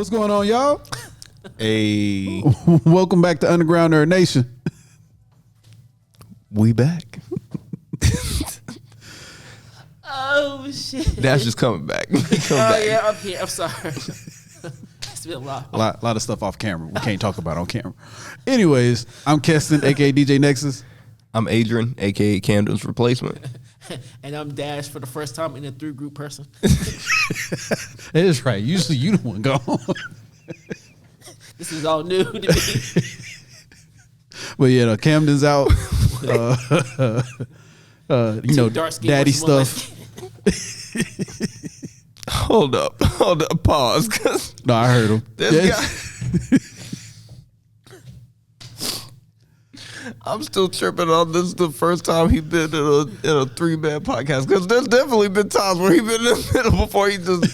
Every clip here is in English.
What's going on, y'all? Hey, Welcome back to Underground Nerd Nation. we back. Oh shit! That's just coming back. Come back. Yeah, I'm here. I'm sorry. It's been a lot. A lot of stuff off camera. We can't talk about on camera. Anyways, I'm Keston, aka DJ Nexus. I'm Adrian, aka Camden's replacement. And I'm Dash for the first time in a 3-group person. That is right. Usually you the one gone. This is all new to me. But yeah, Camden's out. You know, dark-skinned daddy once stuff. Hold up, pause. 'Cause No, I heard him. this guy. I'm still tripping on this. Is the first time he been in a 3-man podcast, because there's definitely been times where he been in the middle before he just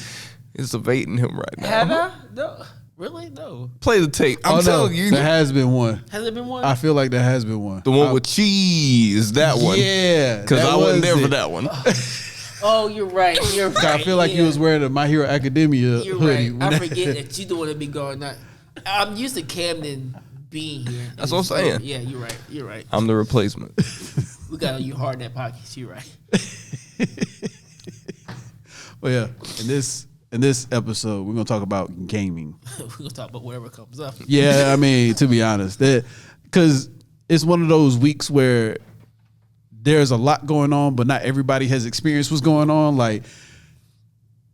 is evading him right now. Have I? No. Really? No. Play the tape. I'm telling you, there has been one. Has there been one? I feel like there has been one. the one with cheese. That one. Yeah, Because that I wasn't there was for it. that one. Oh, you're right. You're right. I feel like yeah. you was wearing a My Hero Academia You're hoodie. right. I forget that you the one that be going on. I'm used to Camden being here. That's what I'm saying. Yeah, you're right. You're right. I'm the replacement. We got on you hard in that podcast. You're right. Well, yeah, in this episode, we're gonna talk about gaming. We're gonna talk about whatever comes up. Yeah, I mean, to be honest, because it's one of those weeks where there's a lot going on, but not everybody has experienced what's going on. Like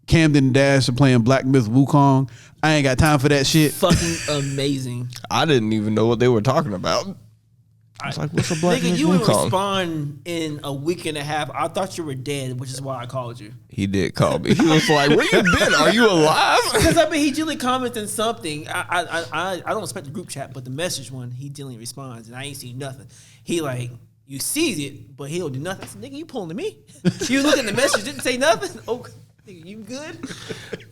Camden and Dash are playing Black Myth Wukong. I ain't got time for that shit. Fucking amazing. I didn't even know what they were talking about. I was like, what's a Black Nigga, Myth you would Wukong? respond in a week and a half. I thought you were dead, which is why I called you. He did call me. He was like, where you been? Are you alive? Because I mean, he generally comments on something. I don't expect the group chat, but the message one, he generally responds, and I ain't seen nothing. He like, you sees it, but he don't do nothing. I said, nigga, you pulling to me? You look at the message, didn't say nothing. Oh, nigga, you good?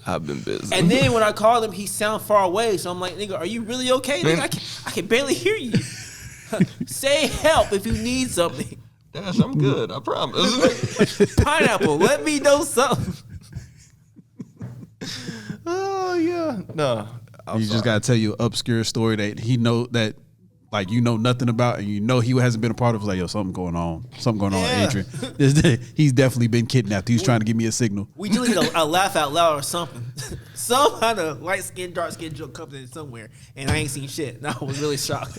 I've been busy. And then when I called him, he sound far away. So I'm like, nigga, are you really okay? Nigga, I can barely hear you. Say help if you need something. Dash, I'm good. I promise. Pineapple, let me know something. Oh, yeah. No. I'm You sorry. just gotta tell you an obscure story that he know that, like, you know nothing about, and you know he hasn't been a part of. Like, yo, something going on, Yeah. Adrian. He's definitely been kidnapped. He's trying to give me a signal. We do need a laugh out loud or something. Some kind of light skin, dark skin joke comes in somewhere, and I ain't seen shit. And I was really shocked.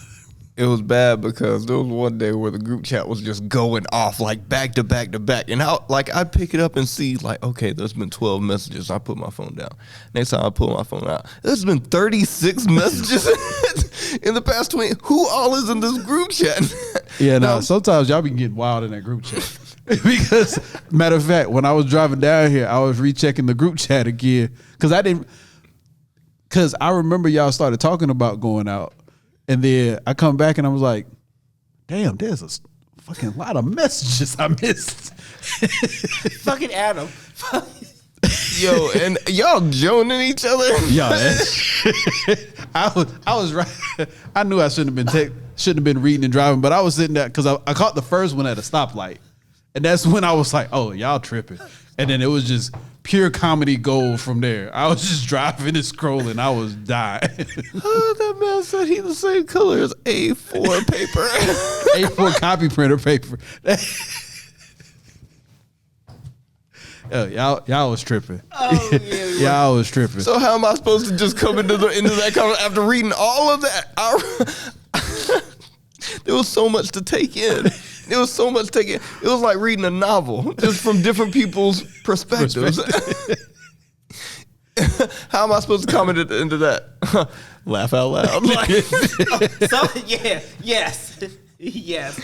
It was bad because there was one day where the group chat was just going off like back to back to back. And I'd pick it up and see like, okay, there's been 12 messages. I put my phone down. Next time I pull my phone out, there's been 36 messages in the past 20. Who all is in this group chat? Yeah, no. Sometimes y'all be getting wild in that group chat. Because matter of fact, when I was driving down here, I was rechecking the group chat again because I remember y'all started talking about going out, and then I come back and I was like, damn, there's a fucking lot of messages I missed. Fucking Adam. Yo, and y'all joning each other. Yeah, I was right. I knew I shouldn't have been reading and driving, but I was sitting there because I caught the first one at a stoplight, and that's when I was like, "Oh, y'all tripping," and then it was just pure comedy gold from there. I was just driving and scrolling. I was dying. Oh, that man said he the same color as A4 paper. A4 copy printer paper. Y'all was tripping. Oh, yeah. Y'all was tripping. So how am I supposed to just come into that comment after reading all of that? There was so much to take in. It was like reading a novel, just from different people's perspectives. How am I supposed to comment into that? Laugh out loud. Yes.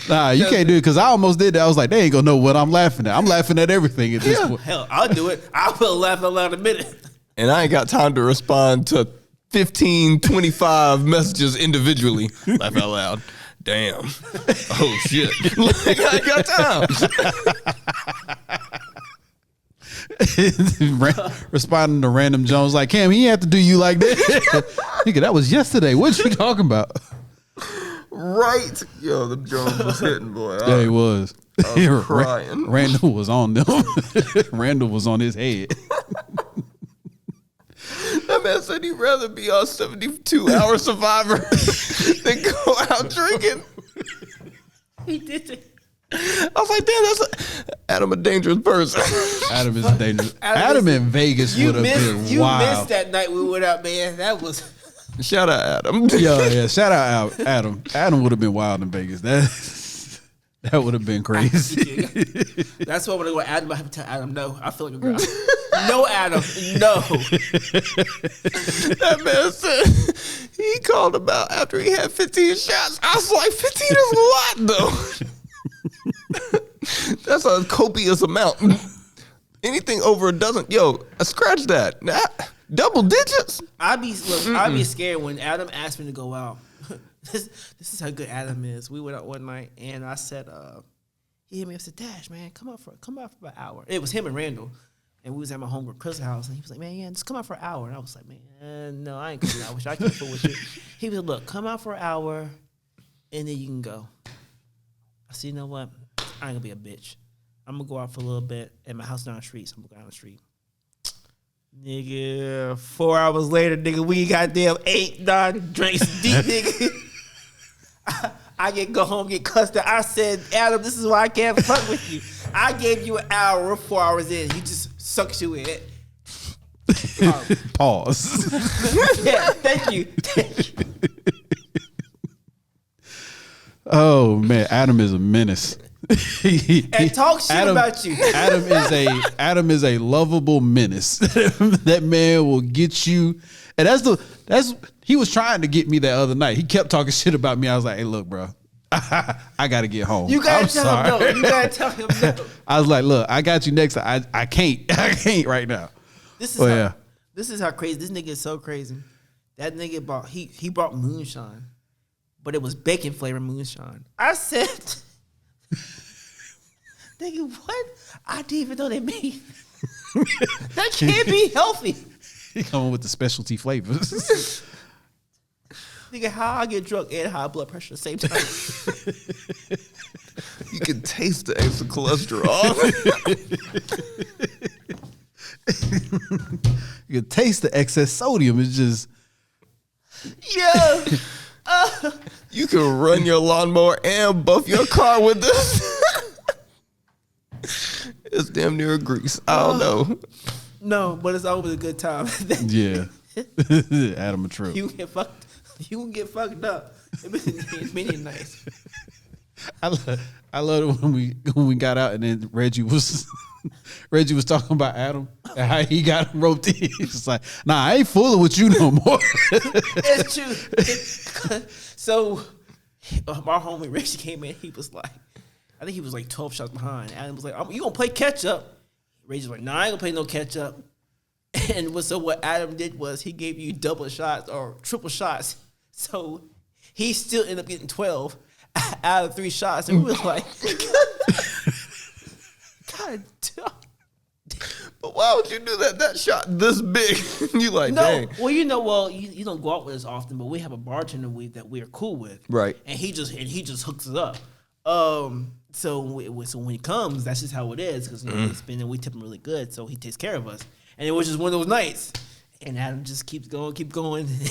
Nah, you can't do it because I almost did that. I was like, they ain't gonna know what I'm laughing at. I'm laughing at everything at this point. Hell, I'll do it. I will laugh out loud in a minute. And I ain't got time to respond to 15, 25 messages individually. Laugh out loud. Damn. Oh, shit. Like, I ain't got time. Responding to random Jones like, Cam, he had to do you like that. Nigga, that was yesterday. What you talking about? Right. Yo, the Jones was hitting, boy. Yeah, he was. I was crying. Randall was on them. Randall was on his head. That That man said he'd rather be on 72-hour Survivor than go out drinking. He did it. I was like, damn, Adam a dangerous person. Adam is dangerous. Adam in Vegas would have been You wild. missed that night we went out, man. That was. Shout out Adam. Yeah. Shout out Adam. Adam would have been wild in Vegas. That would have been crazy. That's why when I go Adam, I have to tell Adam no. I feel like a girl. No, Adam, no. That man said he called about after he had 15 shots. I was like, 15 is a lot, though. That's a copious amount. Anything over a dozen, scratch that. Double digits. I'd be scared when Adam asked me to go out. This is how good Adam is. We went out one night and I said, he hit me up and said, Dash, man, come out for about an hour. It was him and Randall. And we was at my homegirl Chris' house, and he was like, man, yeah, just come out for an hour. And I was like, man, no, I ain't coming out. I wish I could fool with you. He was like, look, come out for an hour, and then you can go. I said, you know what? I ain't gonna be a bitch. I'm gonna go out for a little bit, and my house down the street, so I'm gonna go down the street. Nigga, 4 hours later, nigga, we goddamn 8-9 drinks deep, nigga. I go home, get cussed out. I said, Adam, this is why I can't fuck with you. I gave you an hour, 4 hours in. You just sucked you in. Pause. Yeah, thank you. Oh man, Adam is a menace. And talk shit about you. Adam is a lovable menace. That man will get you, and that's he was trying to get me that other night. He kept talking shit about me. I was like, hey, look, bro, I gotta get home. You gotta tell him no. You gotta tell him no. I was like, look, I got you next time. I can't right now. This is how crazy this nigga is. So crazy. That nigga brought moonshine, but it was bacon flavored moonshine. I said, nigga, what? I didn't even know they made. That can't be healthy. He coming with the specialty flavors. Nigga, how I get drunk and high blood pressure at the same time. You can taste the extra cholesterol. You can taste the excess sodium. It's just Yeah. You can run your lawnmower and buff your car with this. It's damn near grease. I don't know. No, but it's always a good time. yeah. Adam a trip. You can get fucked up. It's been nice. I love it when we got out and then Reggie was talking about Adam and how he got him roped in. He's just like, nah, I ain't fooling with you no more. It's true. So my homie Reggie came in. He was like, I think he was like 12 shots behind. Adam was like, you gonna play catch up? Reggie's like, nah, I ain't gonna play no catch up. And so what Adam did was he gave you double shots or triple shots. So he still ended up getting 12 out of 3 shots. And we was like, God damn. But why would you do that shot this big? You like, No, dang. well, you don't go out with us often, but we have a bartender that we are cool with, Right. And he just hooks it up. So when he comes, that's just how it is because we tip him really good, so he takes care of us. And it was just one of those nights, and Adam just keep going,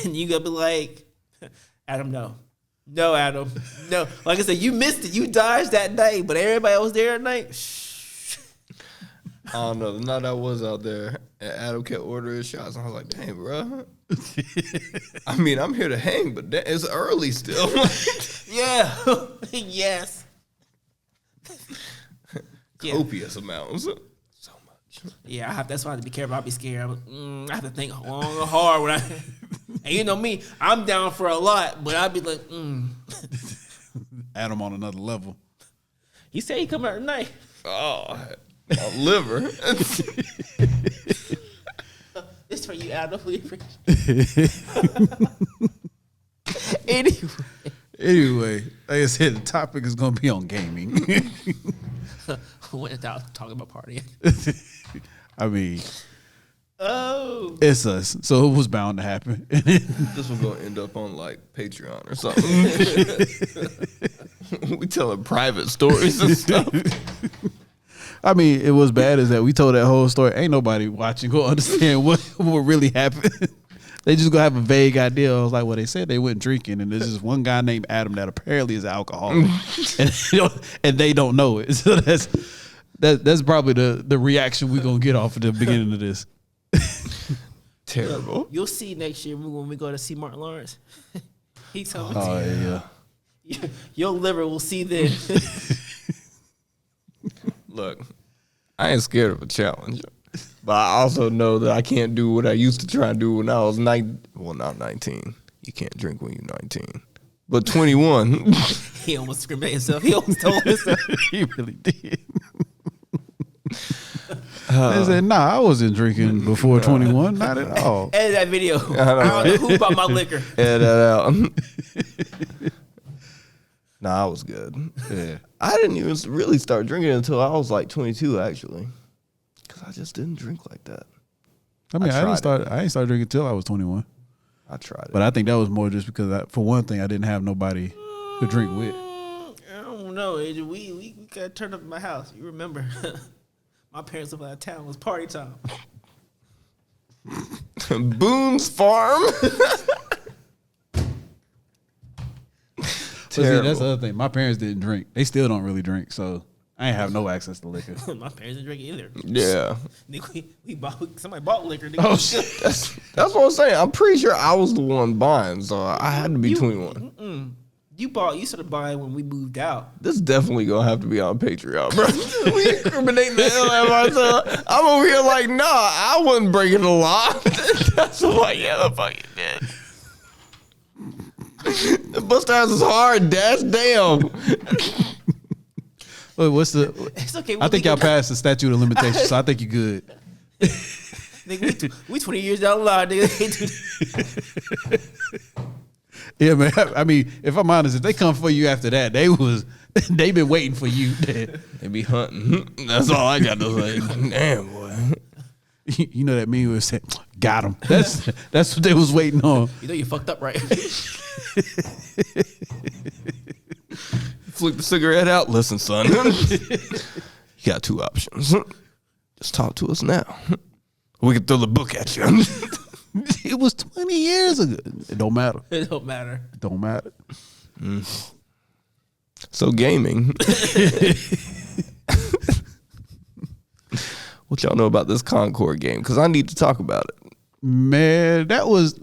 and you gotta be like, Adam, no, Adam, no. Like I said, you missed it, you dodged that night, but everybody else there at night. I don't know. The night I was out there, and Adam kept ordering shots. I was like, dang, bro. I mean, I'm here to hang, but it's early still. Yeah, yes. Yeah. Copious amounts. So much. Yeah, that's why I have to be careful. I'll be scared. I have to think long and hard when and you know me, I'm down for a lot, but I'd be like, Adam on another level. He said he come out tonight. Oh, a liver. It's for you, Adam. Anyway, like I said, the topic is going to be on gaming. Without talking about partying. I mean, Oh. it's us, so it was bound to happen. This was going to end up on like Patreon or something. We telling private stories and stuff. I mean, it was bad as that we told that whole story. Ain't nobody watching who understand what really happened. They just gonna have a vague idea. I was like, well, they said they went drinking, and there's just one guy named Adam that apparently is an alcoholic, and they don't know it. So that's probably the reaction we're gonna get off at the beginning of this. Terrible. You'll see next year when we go to see Martin Lawrence. He told me, Oh yeah. your liver will see then. Look, I ain't scared of a challenge, but I also know that I can't do what I used to try and do when I was not 19. You can't drink when you're 19. But 21. He almost incriminated himself. He almost told himself. He really did. They said, nah, I wasn't drinking before 21. Not at all. Edit that video. I don't know who bought my liquor. Edit that out. Nah, I was good. Yeah. I didn't even really start drinking until I was like 22, actually. Because I just didn't drink like that. I mean, I tried didn't start drinking till I was 21. I tried it. But I think that was more just because, for one thing, I didn't have nobody to drink with. I don't know. We got turned up at my house. You remember? My parents lived out of town. It was party time. Boone's Farm. But see, that's the other thing. My parents didn't drink. They still don't really drink, so I ain't have no access to liquor. My parents didn't drink either. Yeah. Nigga, somebody bought liquor. Nigga. Oh shit! That's what I'm saying. I'm pretty sure I was the one buying, so I had to be 21. You started buying when we moved out. This is definitely gonna have to be on Patreon, bro. We incriminating the hell out of ourselves. I'm over here like, nah, I wasn't breaking the law. That's what, yeah, the fuck you did. The bust ass is hard, Dash. Damn. Wait, what's the? It's okay. I think y'all passed the statute of limitations, so I think you're good. Nigga, we 20 years down the line, nigga. Yeah, man. I mean, if I'm honest, if they come for you after that, they been waiting for you. They be hunting. That's all I got to say. Damn, boy. You know that meme was said, "Got him." That's what they was waiting on. You know you fucked up, right? Flick the cigarette out. Listen, son. You got two options. Just talk to us now. We can throw the book at you. It was 20 years ago. It don't matter. It don't matter. It don't matter. So gaming. What y'all know about this Concord game? Because I need to talk about it. Man, that was,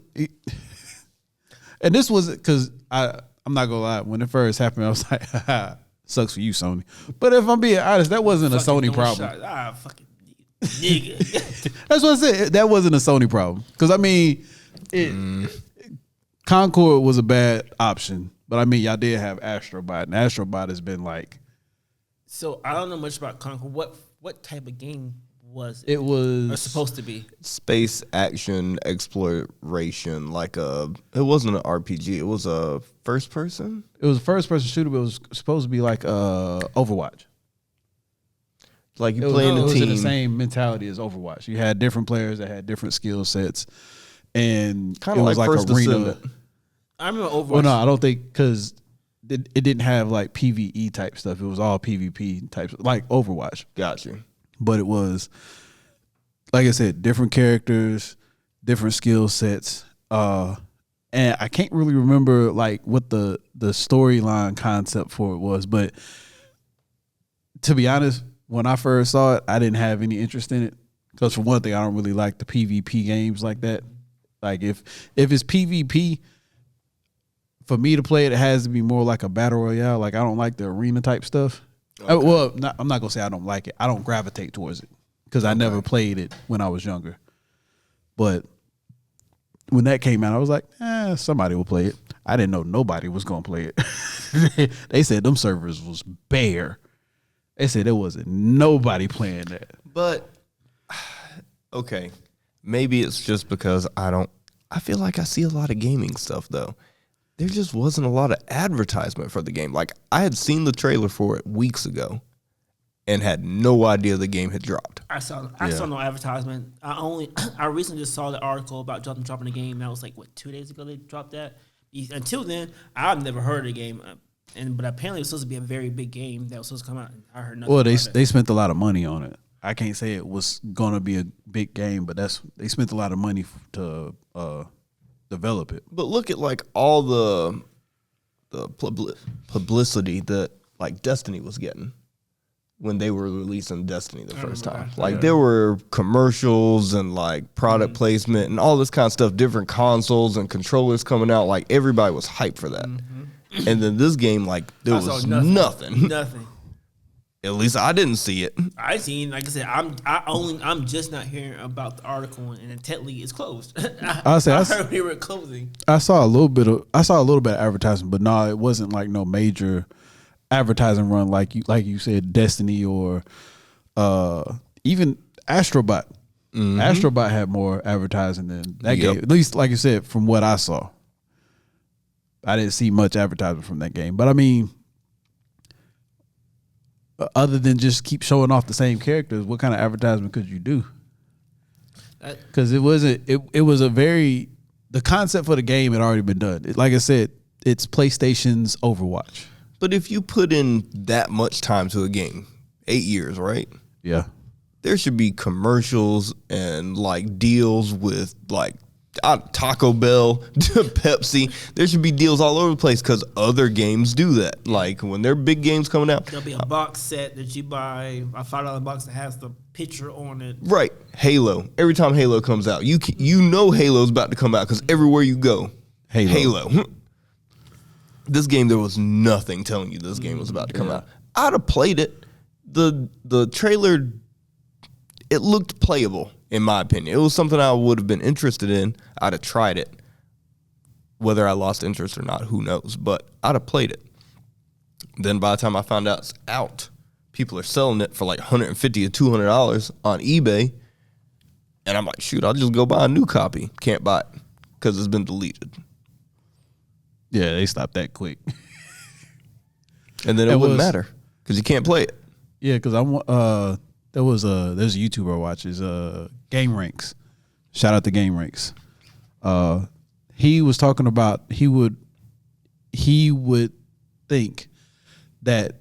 and this was because I'm not gonna lie. When it first happened, I was like, "Sucks for you, Sony." But if I'm being honest, that wasn't a Sony problem. Fucking nigga. That's what I said. That wasn't a Sony problem. Because I mean, Concord was a bad option, but I mean, y'all did have Astrobot, and Astrobot has been like. So I don't know much about Concord. What type of game was it? It was or supposed to be Space action exploration, it wasn't an RPG. It was a first person. It was a first person shooter, but it was supposed to be like Overwatch. Like you play in It a was team. in the same mentality as Overwatch. You had different players that had different skill sets, and Kind it of was like like First arena. Descendant. I remember Overwatch. Well, no, I don't think because it didn't have like PVE type stuff. It was all PvP types, like Overwatch. Got you. But it was, like I said, different characters, different skill sets. And I can't really remember like what the storyline concept for it was. But to be honest, when I first saw it, I didn't have any interest in it. Because for one thing, I don't really like the PvP games like that. Like if it's PvP, for me to play it, it has to be more like a battle royale. Like I don't like the arena type stuff. Okay. I'm not gonna say I don't like it. I don't gravitate towards it because I never played it when I was younger. But when that came out, I was like, somebody will play it. I didn't know nobody was gonna play it. They said them servers was bare. They said there wasn't nobody playing that. But okay, maybe it's just because I feel like I see a lot of gaming stuff though. There just wasn't a lot of advertisement for the game. Like I had seen the trailer for it weeks ago and had no idea the game had dropped. I saw no advertisement. I recently just saw the article about dropping the game. That was like 2 days ago they dropped that. Until then, I've never heard of the game. But apparently it was supposed to be a very big game that was supposed to come out. I heard nothing. Well, about it. they spent a lot of money on it. I can't say it was gonna be a big game, but they spent a lot of money to develop it. But look at like all the publicity that like Destiny was getting when they were releasing Destiny the first time. Like there were commercials and like product placement and all this kind of stuff, different consoles and controllers coming out. Like everybody was hyped for that. And then this game, like there was nothing. Nothing. At least I didn't see it. I seen, like I said, I'm just not hearing about the article, and then technically it's closed. I heard they were closing. I saw a little bit of advertising, but no, it wasn't like no major advertising run like you said, Destiny or even Astrobot. Astrobot had more advertising than that game. At least, like you said, from what I saw, I didn't see much advertisement from that game. But I mean, other than just keep showing off the same characters, what kind of advertisement could you do? Because it was a very, the concept for the game had already been done. Like I said, it's PlayStation's Overwatch. But if you put in that much time to a game, 8 years, right? Yeah. There should be commercials and like deals with like Taco Bell, Pepsi. There should be deals all over the place because other games do that. Like when there are big games coming out, there'll be a box set that you buy, a $5 box that has the picture on it. Right. Halo. Every time Halo comes out, you know Halo's about to come out because everywhere you go, Halo. This game, there was nothing telling you this game was about to come out. I'd have played it. The trailer, it looked playable, in my opinion. It was something I would have been interested in. I'd have tried it. Whether I lost interest or not, who knows? But I'd have played it. Then by the time I found out it's out, people are selling it for like $150 to $200 on eBay. And I'm like, shoot, I'll just go buy a new copy. Can't buy it because it's been deleted. Yeah, they stopped that quick. And then it wouldn't matter because you can't play it. Yeah, because there's a YouTuber I watch, is Game Ranks. Shout out to Game Ranks. He was talking about he would think that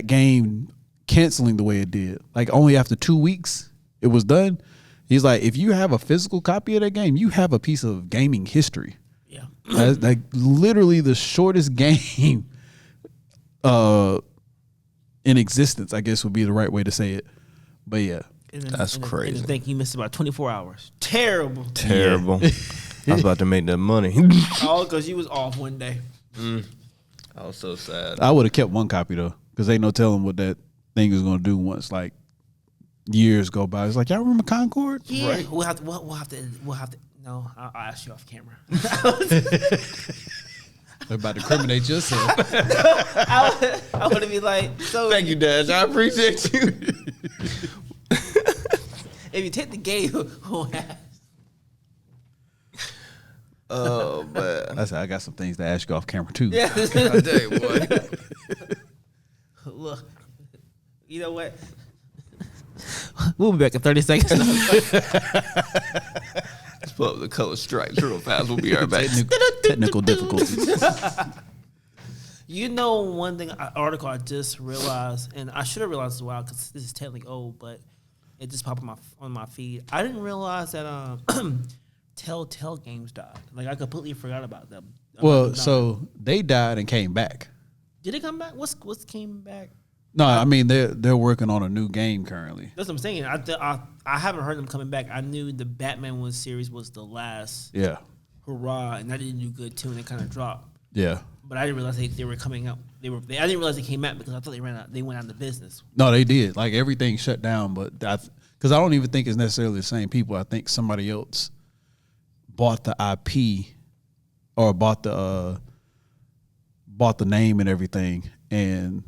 game canceling the way it did, like only after 2 weeks it was done. He's like, if you have a physical copy of that game, you have a piece of gaming history. Yeah. That's like literally the shortest game in existence, I guess would be the right way to say it. But yeah. That's crazy. And I think he missed about 24 hours. Terrible. Terrible. I was about to make that money. All because you was off one day. I was so sad. I would have kept one copy though, because ain't no telling what that thing is gonna do once like years go by. It's like, y'all remember Concord? Yeah. Right. We'll have to. No, I'll ask you off camera. They're about to incriminate yourself. I want to be like, so. Thank you, Dash. I appreciate you. If you take the game, who has? Oh, man. I said, I got some things to ask you off camera too. Yeah. I tell you what. Look, you know what? We'll be back in 30 seconds. Let's pull up the color stripes real fast. We'll be right back. Technical difficulties. You know, one thing, an article I just realized, and I should have realized a while because this is technically old, but it just popped on my feed. I didn't realize that Telltale Games died. Like, I completely forgot about them. Well, so they died and came back. Did it come back? What's came back? No, I mean they're working on a new game currently. That's what I'm saying. I haven't heard them coming back. I knew the Batman series was the last hurrah, and that didn't do good too, and it kind of dropped. Yeah. But I didn't realize they were coming out. I didn't realize they came out because I thought they went out of business. No, they did. Like everything shut down, but because I don't even think it's necessarily the same people. I think somebody else bought the IP or bought the name and everything and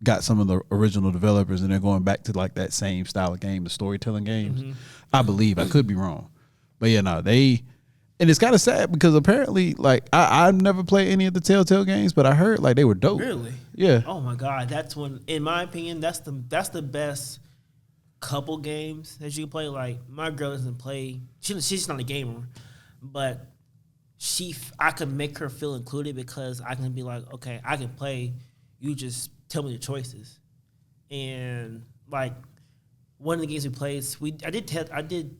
got some of the original developers, and they're going back to like that same style of game, the storytelling games. Mm-hmm. I believe. I could be wrong. But yeah, no, and it's kind of sad because apparently, like, I've never played any of the Telltale games, but I heard like they were dope. Really? Yeah. Oh my God, that's one. In my opinion, that's the best couple games that you can play. Like, my girl doesn't play. She's not a gamer, but I can make her feel included because I can be like, okay, I can play. You just tell me the choices, and like one of the games we played, I did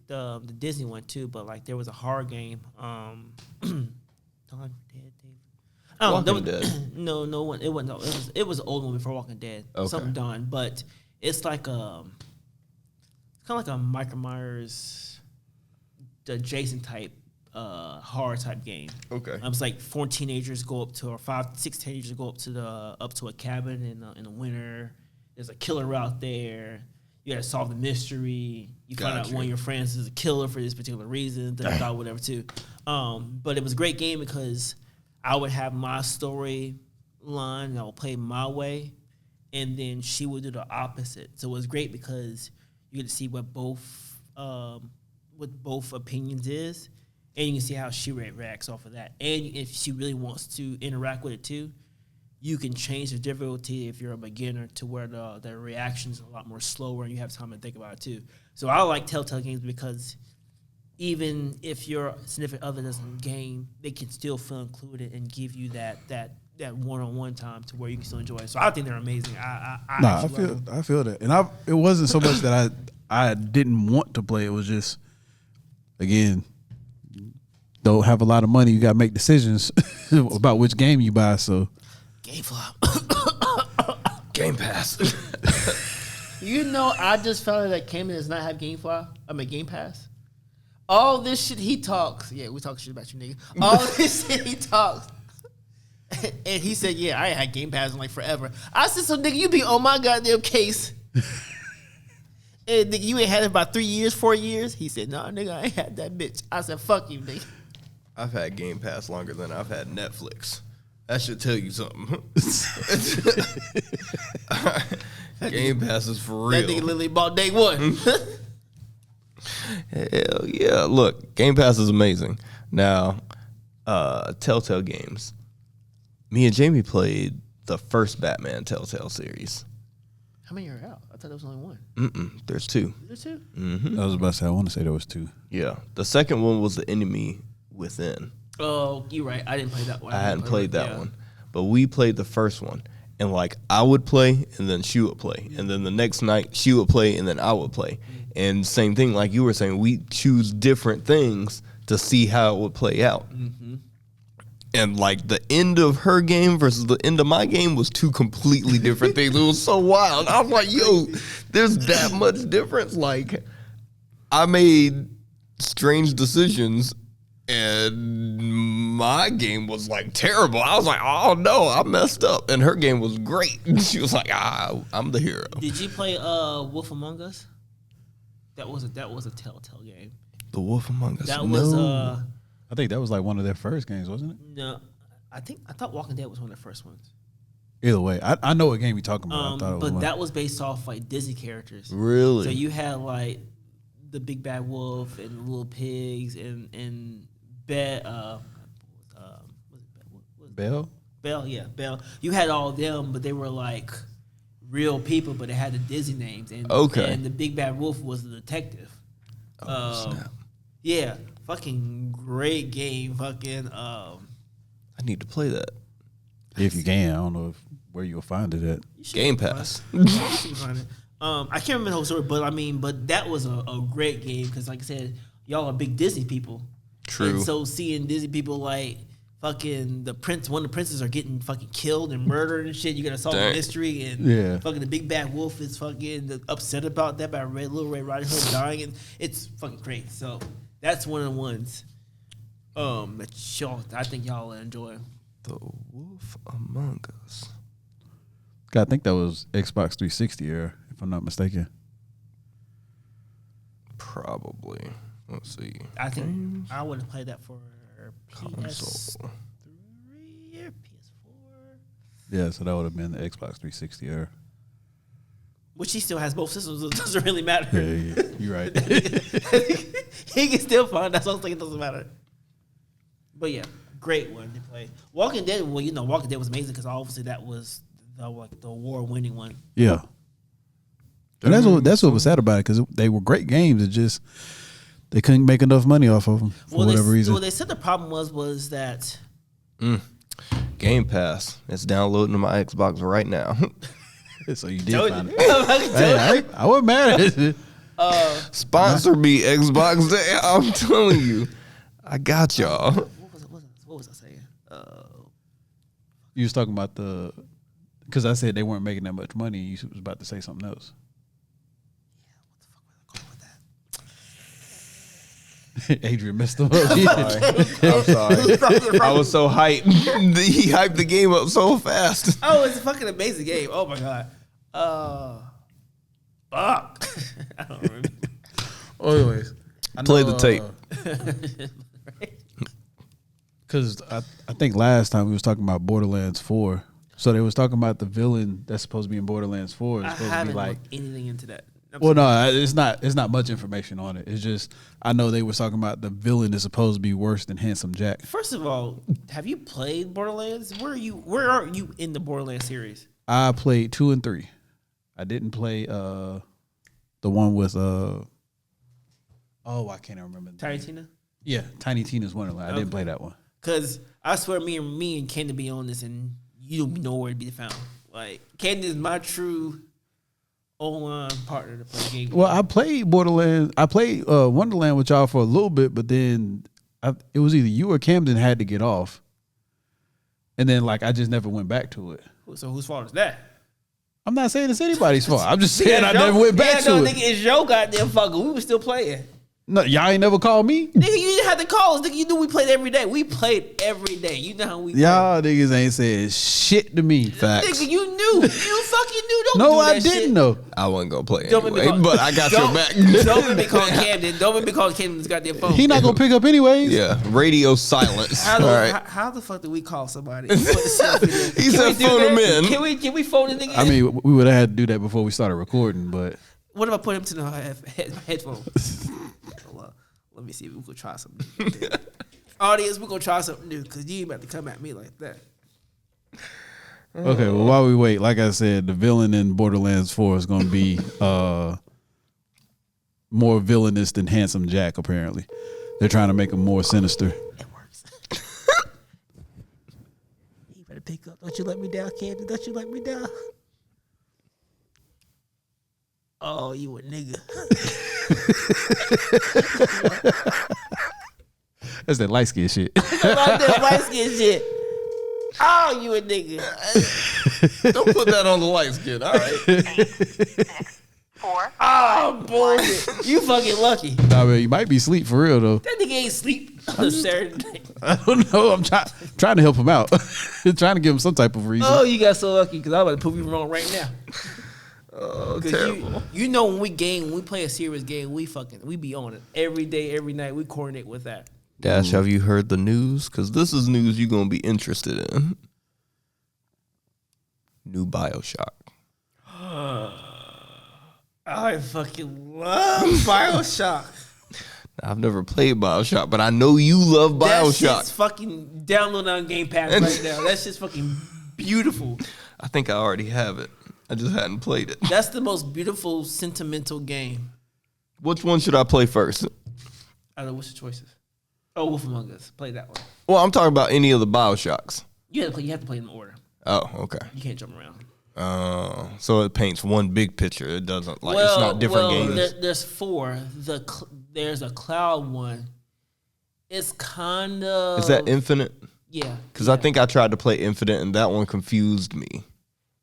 the Disney one too, but like there was a horror game. Dawn of Dead, Dave. Oh, Walking Dead. No, it wasn't. No, it was an old one before Walking Dead. Okay. Something Dawn, but it's like it's kind of like a Michael Myers, the Jason type, horror type game. Okay. It's like 4 teenagers go up to, or 6 teenagers go up to a cabin in the winter. There's a killer out there. You got to solve the mystery. You find out one of your friends is a killer for this particular reason, whatever too. But it was a great game because I would have my story line and I would play my way, and then she would do the opposite. So it was great because you get to see what both opinions is, and you can see how she reacts off of that. And if she really wants to interact with it too, you can change the difficulty if you're a beginner to where the reaction is a lot more slower and you have time to think about it too. So I like Telltale games because even if your significant other doesn't game, they can still feel included and give you that one-on-one time to where you can still enjoy it. So I think they're amazing. I feel that, and it wasn't so much that I didn't want to play. It was just, again, don't have a lot of money. You got to make decisions about which game you buy. So. GameFly. Game Pass. You know, I just found out that Cayman does not have GameFly. I mean, Game Pass. All this shit he talks. Yeah, we talk shit about you, nigga. All this shit he talks. And he said, yeah, I ain't had Game Pass in like forever. I said, so nigga, you be on my goddamn case. And nigga, you ain't had it about 3 years, 4 years? He said, nah, nigga, I ain't had that bitch. I said, fuck you, nigga. I've had Game Pass longer than I've had Netflix. That should tell you something. Game Pass is for real. That nigga literally bought day one. Hell yeah. Look, Game Pass is amazing. Now, Telltale games. Me and Jamie played the first Batman Telltale series. How many are out? I thought there was only one. There's 2. Is there 2? Mm-hmm. I was about to say, I want to say there was 2. Yeah. The second one was The Enemy Within. Oh, you're right. I didn't play that one. I hadn't played that one. But we played the first one. And like I would play and then she would play. And then the next night she would play and then I would play. And same thing like you were saying, we choose different things to see how it would play out. Mm-hmm. And like the end of her game versus the end of my game was 2 completely different things. It was so wild. I was like, yo, there's that much difference. Like I made strange decisions and my game was like terrible. I was like, oh no, I messed up. And her game was great. She was like, I'm the hero. Did you play Wolf Among Us? That was a Telltale game. The Wolf Among Us. That was I think that was like one of their first games, wasn't it? No, I thought Walking Dead was one of the first ones. Either way, I know what game you're talking about. I thought it was but one. that was based off like Disney characters. Really? So you had like the Big Bad Wolf and the Little Pigs and Bell? Bell, yeah, Bell. You had all of them, but they were like real people, but they had the Disney names. And, okay. And the Big Bad Wolf was the detective. Snap. Yeah, fucking great game. Fucking. I need to play that. If you can, I don't know where you'll find it at. Game Pass. You should find it. I can't remember the whole story, but that was a great game because, like I said, y'all are big Disney people. True. And so seeing Disney people like fucking one of the princes are getting fucking killed and murdered and shit. You gotta solve a mystery and fucking the Big Bad Wolf is fucking upset about that by Little Red Riding Hood dying, and it's fucking great. So that's one of the ones that I think y'all will enjoy. The Wolf Among Us. I think that was Xbox 360 era, if I'm not mistaken. Probably. Let's see. I think I would have played that for Console. PS3 or PS4. Yeah, so that would have been the Xbox 360 era. Which he still has both systems, so it doesn't really matter. Yeah, you're right. He can still find. That's what I was thinking. It doesn't matter. But yeah, great one to play. Walking Dead. Well, Walking Dead was amazing because obviously that was the award-winning one. Yeah, and that's what was sad about it because they were great games. It just they couldn't make enough money off of them for whatever reason. Well, they said the problem was that Game Pass. It's downloading to my Xbox right now. So you did find it. Hey, Hey, I wasn't mad at it. Sponsor me, Xbox Day. I'm telling you, I got y'all. What was I saying? You was talking about because I said they weren't making that much money. You was about to say something else. Adrian messed them up. I'm sorry. I was so hyped. He hyped the game up so fast. Oh, it's a fucking amazing game. Oh my god. Fuck. I don't remember. Anyways, Play the tape. Because I think last time we was talking about Borderlands 4. So they was talking about the villain that's supposed to be in Borderlands 4. It's I supposed to be haven't like, looked anything into that. well, no, it's not much information on it. It's just I know they was talking about the villain is supposed to be worse than Handsome Jack. First of all, have you played Borderlands? Where are you in the Borderlands series? I played 2 and 3. I didn't play the one with I can't remember. Tiny Tina? Yeah, Tiny Tina's Wonderland. I didn't play that one. Cause I swear me and Candy be on this and you don't be nowhere to be found. Like Candy is my true online partner to play games. Well, I played Borderlands. I played Wonderland with y'all for a little bit, but then it was either you or Camden had to get off, and then like I just never went back to it. So whose fault is that? I'm not saying it's anybody's fault. I'm just saying I never went back to it. Nigga, it's your goddamn fucker. We were still playing. No, y'all ain't never called me. Nigga, you didn't have to call us. Nigga, you knew we played every day. We played every day. You know how we Y'all niggas ain't saying shit to me. Facts. Nigga, you knew. You fucking knew. Don't No, do that I didn't shit. know. I wasn't gonna play Don't make me anyway, call- but I got your back. Don't make me call Camden. Don't make me call Camden's goddamn phone. He not gonna pick up anyways. Yeah, radio silence. How All the, right. how the fuck did we call somebody? Put the selfie in? He Can said we do phone him that? in. Can we phone the nigga in? I mean, we would have had to do that before we started recording, but What if I put him to the headphones? Well, let me see if we could try something new. Audience, we're gonna try something new because you ain't about to come at me like that. okay. Well, while we wait, like I said, the villain in Borderlands 4 is gonna be more villainous than Handsome Jack. Apparently, they're trying to make him more sinister. It works. You better pick up. Don't you let me down, Candy. Don't you let me down. Oh, you a nigga. That's that light skin shit. About that light skin shit. Oh, you a nigga. Don't put that on the light skin. All right. 4. Oh, bullshit. You fucking lucky. Nah, man, you might be asleep for real though. That nigga ain't sleep on a Saturday. I don't know. I'm trying to help him out. Trying to give him some type of reason. Oh, you got so lucky because I'm about to prove you wrong right now. Oh, Cause terrible. you know when we play a serious game, we be on it every day, every night. We coordinate with that. Dash, have you heard the news? Because this is news you're going to be interested in. New BioShock. I fucking love BioShock. I've never played BioShock, but I know you love That shit's BioShock. fucking download on Game Pass right now. That shit's fucking beautiful. I think I already have it. I just hadn't played it. That's the most beautiful, sentimental game. Which one should I play first? I don't know, what's your choices? Oh, Wolf Among Us. Play that one. Well, I'm talking about any of the BioShocks. You have to play in order. Oh, okay. You can't jump around. So it paints one big picture. It doesn't it's not different games. There's 4. There's a cloud one. It's kind of Is that Infinite? yeah. Because I think I tried to play Infinite and that one confused me.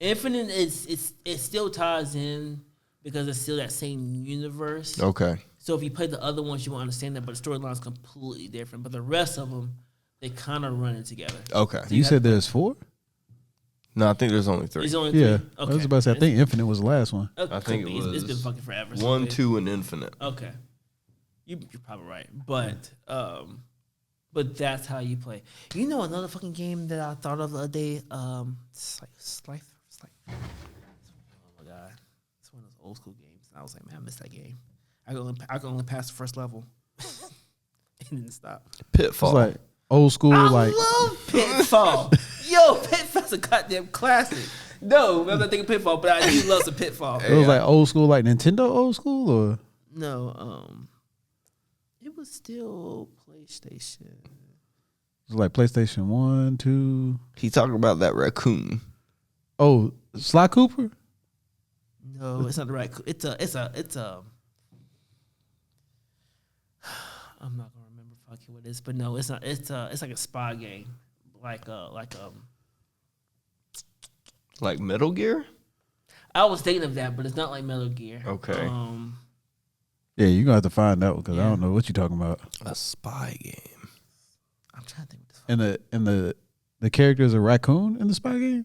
Infinite it still ties in because it's still that same universe. Okay. So if you play the other ones, you won't understand that, but the storyline's completely different. But the rest of them, they kind of run it together. Okay. You said there's 4? No, I think there's only 3. There's only 3. Yeah. Okay. I was about to say, I think Infinite was the last one. I think it It's was been fucking forever. 1, 2, and Infinite. Okay. You're probably right. But that's how you play. You know another fucking game that I thought of the other day? Slife. Oh my god. It's one of those old school games. I was like, man, I missed that game. I could only pass the first level. And didn't stop. Pitfall. It's like old school, I like love Pitfall. Yo, Pitfall's a goddamn classic. No, I'm not thinking Pitfall, but I do love some Pitfall. it was like old school, like Nintendo old school, or No, it was still PlayStation. it was like PlayStation 1, 2. He talking about that raccoon. Oh, Sly Cooper. No, it's not the right. It's a I'm not gonna remember fucking what it is, but no, it's not. It's like a spy game, like Like Metal Gear? I was thinking of that, but it's not like Metal Gear. Okay. Yeah, you're gonna have to find out because I don't know what you're talking about. A spy game. I'm trying to think. What this And the character is a raccoon in the spy game.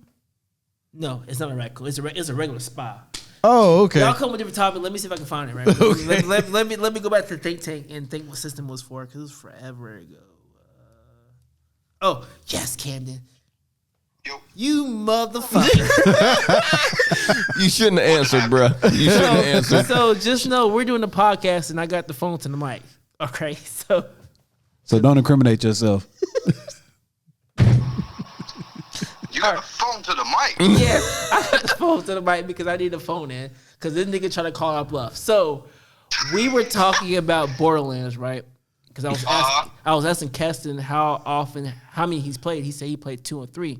No, it's not a raccoon. It's a regular spy. Oh, okay. Y'all come with a different topic. Let me see if I can find it. Right. Okay. Let me go back to Think Tank and think what system was for because it was forever ago. Oh yes, Camden. You motherfucker. You shouldn't have answered, bro. You shouldn't have answered. So just know we're doing the podcast and I got the phone to the mic. Okay, so don't incriminate yourself. You got a phone to the mic. yeah, I got the phone to the mic because I need the phone in because this nigga trying to call our bluff. So we were talking about Borderlands, right? Because I was asking Keston how many he's played. He said he played 2 or 3.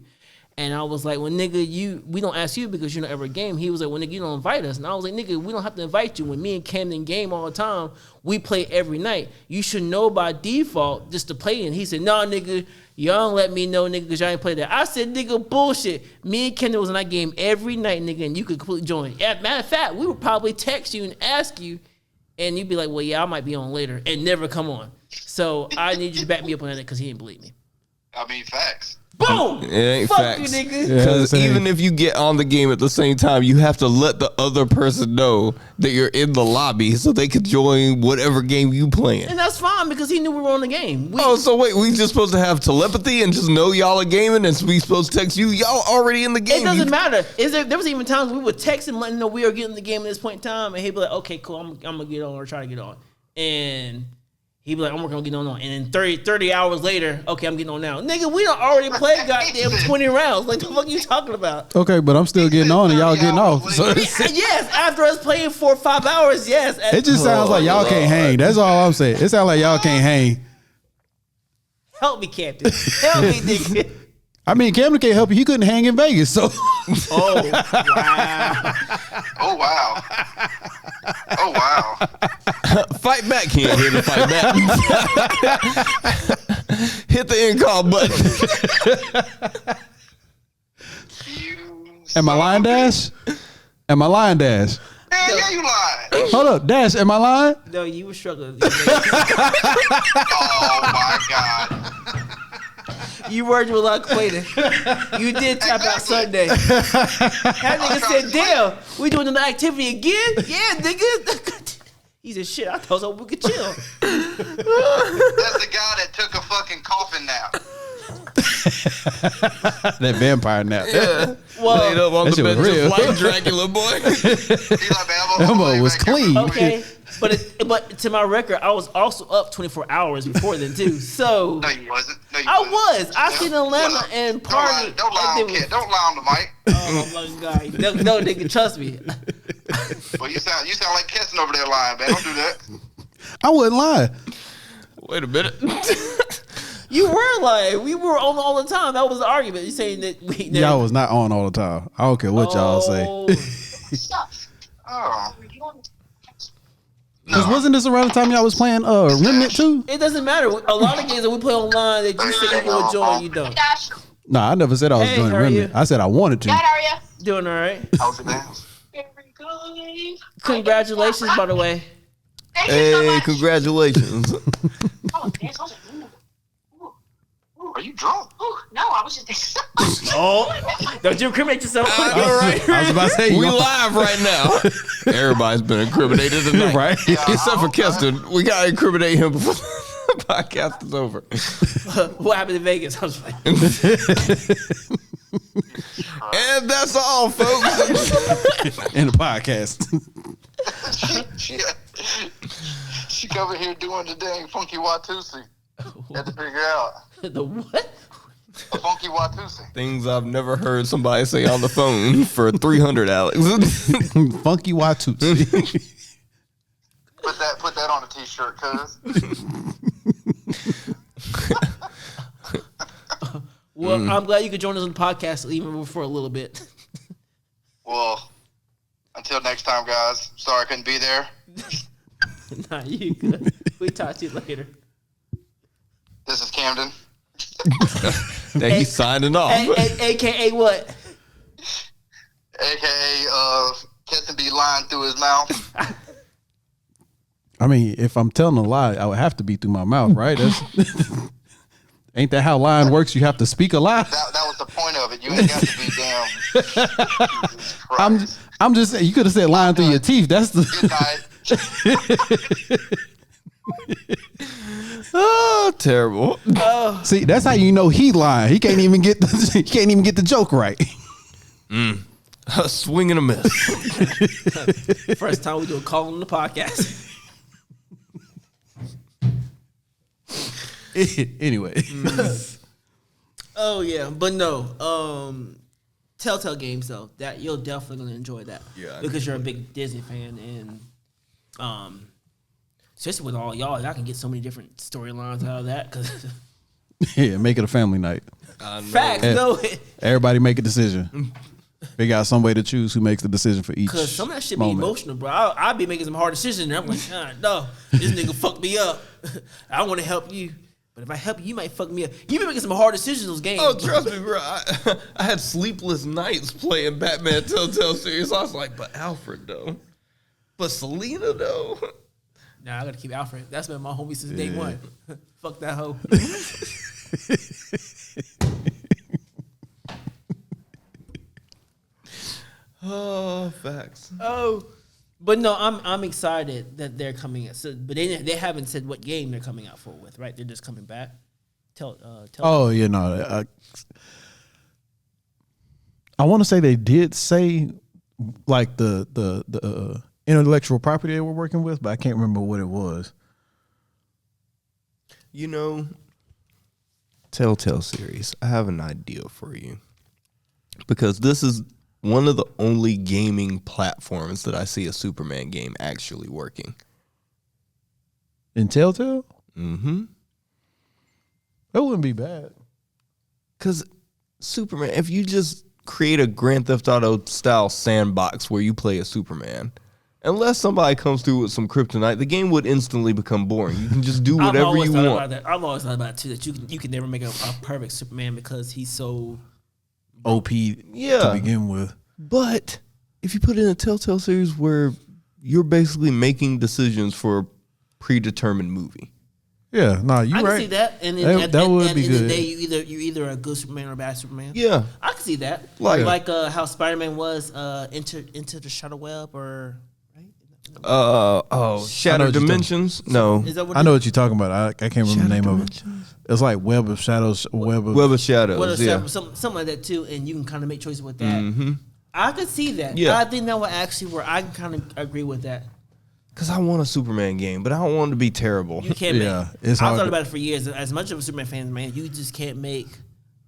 And I was like, well, nigga, we don't ask you because you're not ever a game. He was like, well, nigga, you don't invite us. And I was like, nigga, we don't have to invite you. When me and Camden game all the time, we play every night. You should know by default just to play. And he said, no, nigga, y'all don't let me know, nigga, because y'all ain't play that. I said, nigga, bullshit. Me and Camden was in that game every night, nigga, and you could completely join. Matter of fact, we would probably text you and ask you, and you'd be like, well, yeah, I might be on later, and never come on. So I need you to back me up on that because he didn't believe me. I mean, facts. Boom! It ain't Fuck facts. you, nigga. Because Yeah, even if you get on the game at the same time, you have to let the other person know that you're in the lobby so they could join whatever game you playing. And that's fine because he knew we were on the game. Oh, so wait, we just supposed to have telepathy and just know y'all are gaming and we supposed to text you? Y'all already in the game. It doesn't matter. There was even times we would text him letting him know we were getting the game at this point in time, and he'd be like, okay, cool, I'm going to get on or try to get on. And he'd be like, I'm working on getting on. And then 30 hours later, okay, I'm getting on now. Nigga, we done already played goddamn 20 rounds. Like, the fuck are you talking about? Okay, but I'm still getting on and y'all getting off. So Yes, after us playing 4 or 5 hours, yes. it just sounds like y'all can't hang. That's all I'm saying. It sounds like y'all can't hang. Help me, Captain. Help me, nigga. I mean, Camden can't help you. He couldn't hang in Vegas, so Oh, wow. Oh, wow. Oh, wow. Fight back. He ain't here to fight back. Hit the end call button. am I lying, Dash? Am I lying, Dash? Yeah, you lied. Hold up, Dash, am I lying? No, you were struggling. Oh, my God. You were doing a lot of complaining. You did tap out Sunday. That nigga said, damn, we doing an activity again? Yeah, nigga. He said, shit, I thought so we could chill. That's the guy that took a fucking coffin nap. That vampire nap. Yeah. Well, Laid up on That the shit was bed real. just like Dracula, boy. He's like, man, I'm Elmo gonna was lay back here clean. for okay. But to my record, I was also up 24 hours before then, too. So No, you wasn't. No, you I wasn't. was. I seen Atlanta Shut up. and party. Don't lie on kid. Don't lie on the mic. Oh, my God. No, nigga, trust me. Well, you sound like Keston over there lying, man. Don't do that. I wouldn't lie. Wait a minute. You were lying. We were on all the time. That was the argument. You saying that we never. Y'all was not on all the time. I don't care what y'all say. Oh. Because wasn't this around the time y'all was playing Remnant 2? It doesn't matter. A lot of games that we play online that you say you would join, you don't. Dash. Nah, I never said I was Hey, joining how are Remnant. you? I said I wanted to. Dad, how are you? Doing all right. How's it now? Very good. Congratulations, by the way. Thank you so Hey, much. congratulations. Oh, yes, I was like, ooh. Are you drunk? Ooh, no, I was just Oh, don't you incriminate yourself? All right. I was about to say, We you live right now. Everybody's been incriminated tonight. right? Except for Keston. We got to incriminate him before the podcast is over. What happened in Vegas? I was like, And that's all, folks. In the podcast. She over here doing the dang funky Watusi. Had to figure out the what? a funky Watusi. Things I've never heard somebody say on the phone for 300, Alex. Funky Watusi. Put that on a t-shirt, cuz. Well, I'm glad you could join us on the podcast even for a little bit. Well, until next time, guys. Sorry I couldn't be there. Nah, you good. We talk to you later. Camden. That he's signing off. AKA what? AKA Keston be lying through his mouth. I mean, if I'm telling a lie, I would have to be through my mouth, right? Ain't that how lying works? You have to speak a lie. That was the point of it. You ain't got to be damn. Jesus Christ. I'm just saying, you could have said lying through your teeth. That's the. Good night. Oh, terrible. See, that's how you know he lying. He can't even get the joke right. A swing and a miss. First time we do a call on the podcast. Anyway. Oh yeah, but no. Telltale Games though, that you're definitely gonna enjoy that. Yeah, because you're a big Disney fan, and especially with all y'all can get so many different storylines out of that. Cause Yeah, make it a family night. facts, no, Everybody make a decision. Figure out some way to choose who makes the decision for each. because some of that shit moment. be emotional, bro. I'll be making some hard decisions, and I'm like, God, no, this nigga fucked me up. I want to help you, but if I help you, you might fuck me up. You been making some hard decisions in those games. Oh, trust me, bro. I had sleepless nights playing Batman Telltale series. I was like, but Alfred, though. But Selena, though. Nah, I gotta keep Alfred. That's been my homie since day one. Fuck that hoe. Oh, facts. Oh, but no, I'm excited that they're coming out. So, but they haven't said what game they're coming out for with, right? They're just coming back. Tell. Oh, you know, I want to say they did say like the intellectual property they were working with, but I can't remember what it was. You know, Telltale series, I have an idea for you. Because this is one of the only gaming platforms that I see a Superman game actually working. In Telltale? Mm-hmm. That wouldn't be bad. Because Superman, if you just create a Grand Theft Auto style sandbox where you play a Superman, unless somebody comes through with some kryptonite, the game would instantly become boring. You can just do whatever you want. I've always thought about it too, that you can never make a perfect Superman because he's so OP to begin with. But if you put in a Telltale series where you're basically making decisions for a predetermined movie. Yeah, no, you right. I can see that, and then That at the would end be of the good. day, you're either a good Superman or a bad Superman. Yeah. I can see that. Like How Spider-Man was into the Shadow Web, or right? Shattered what you're Dimensions? No. Is that what I know what you're talking about. I can't remember the name of it. It's like Web of Shadows, Web of Shadows, yeah. something like that too, and you can kind of make choices with that. Mm-hmm. I could see that. Yeah. I think that would actually where I can kind of agree with that. Because I want a Superman game, but I don't want it to be terrible. You can't. Yeah, make, it's I hard thought to- about it for years. As much of a Superman fan, man, you just can't make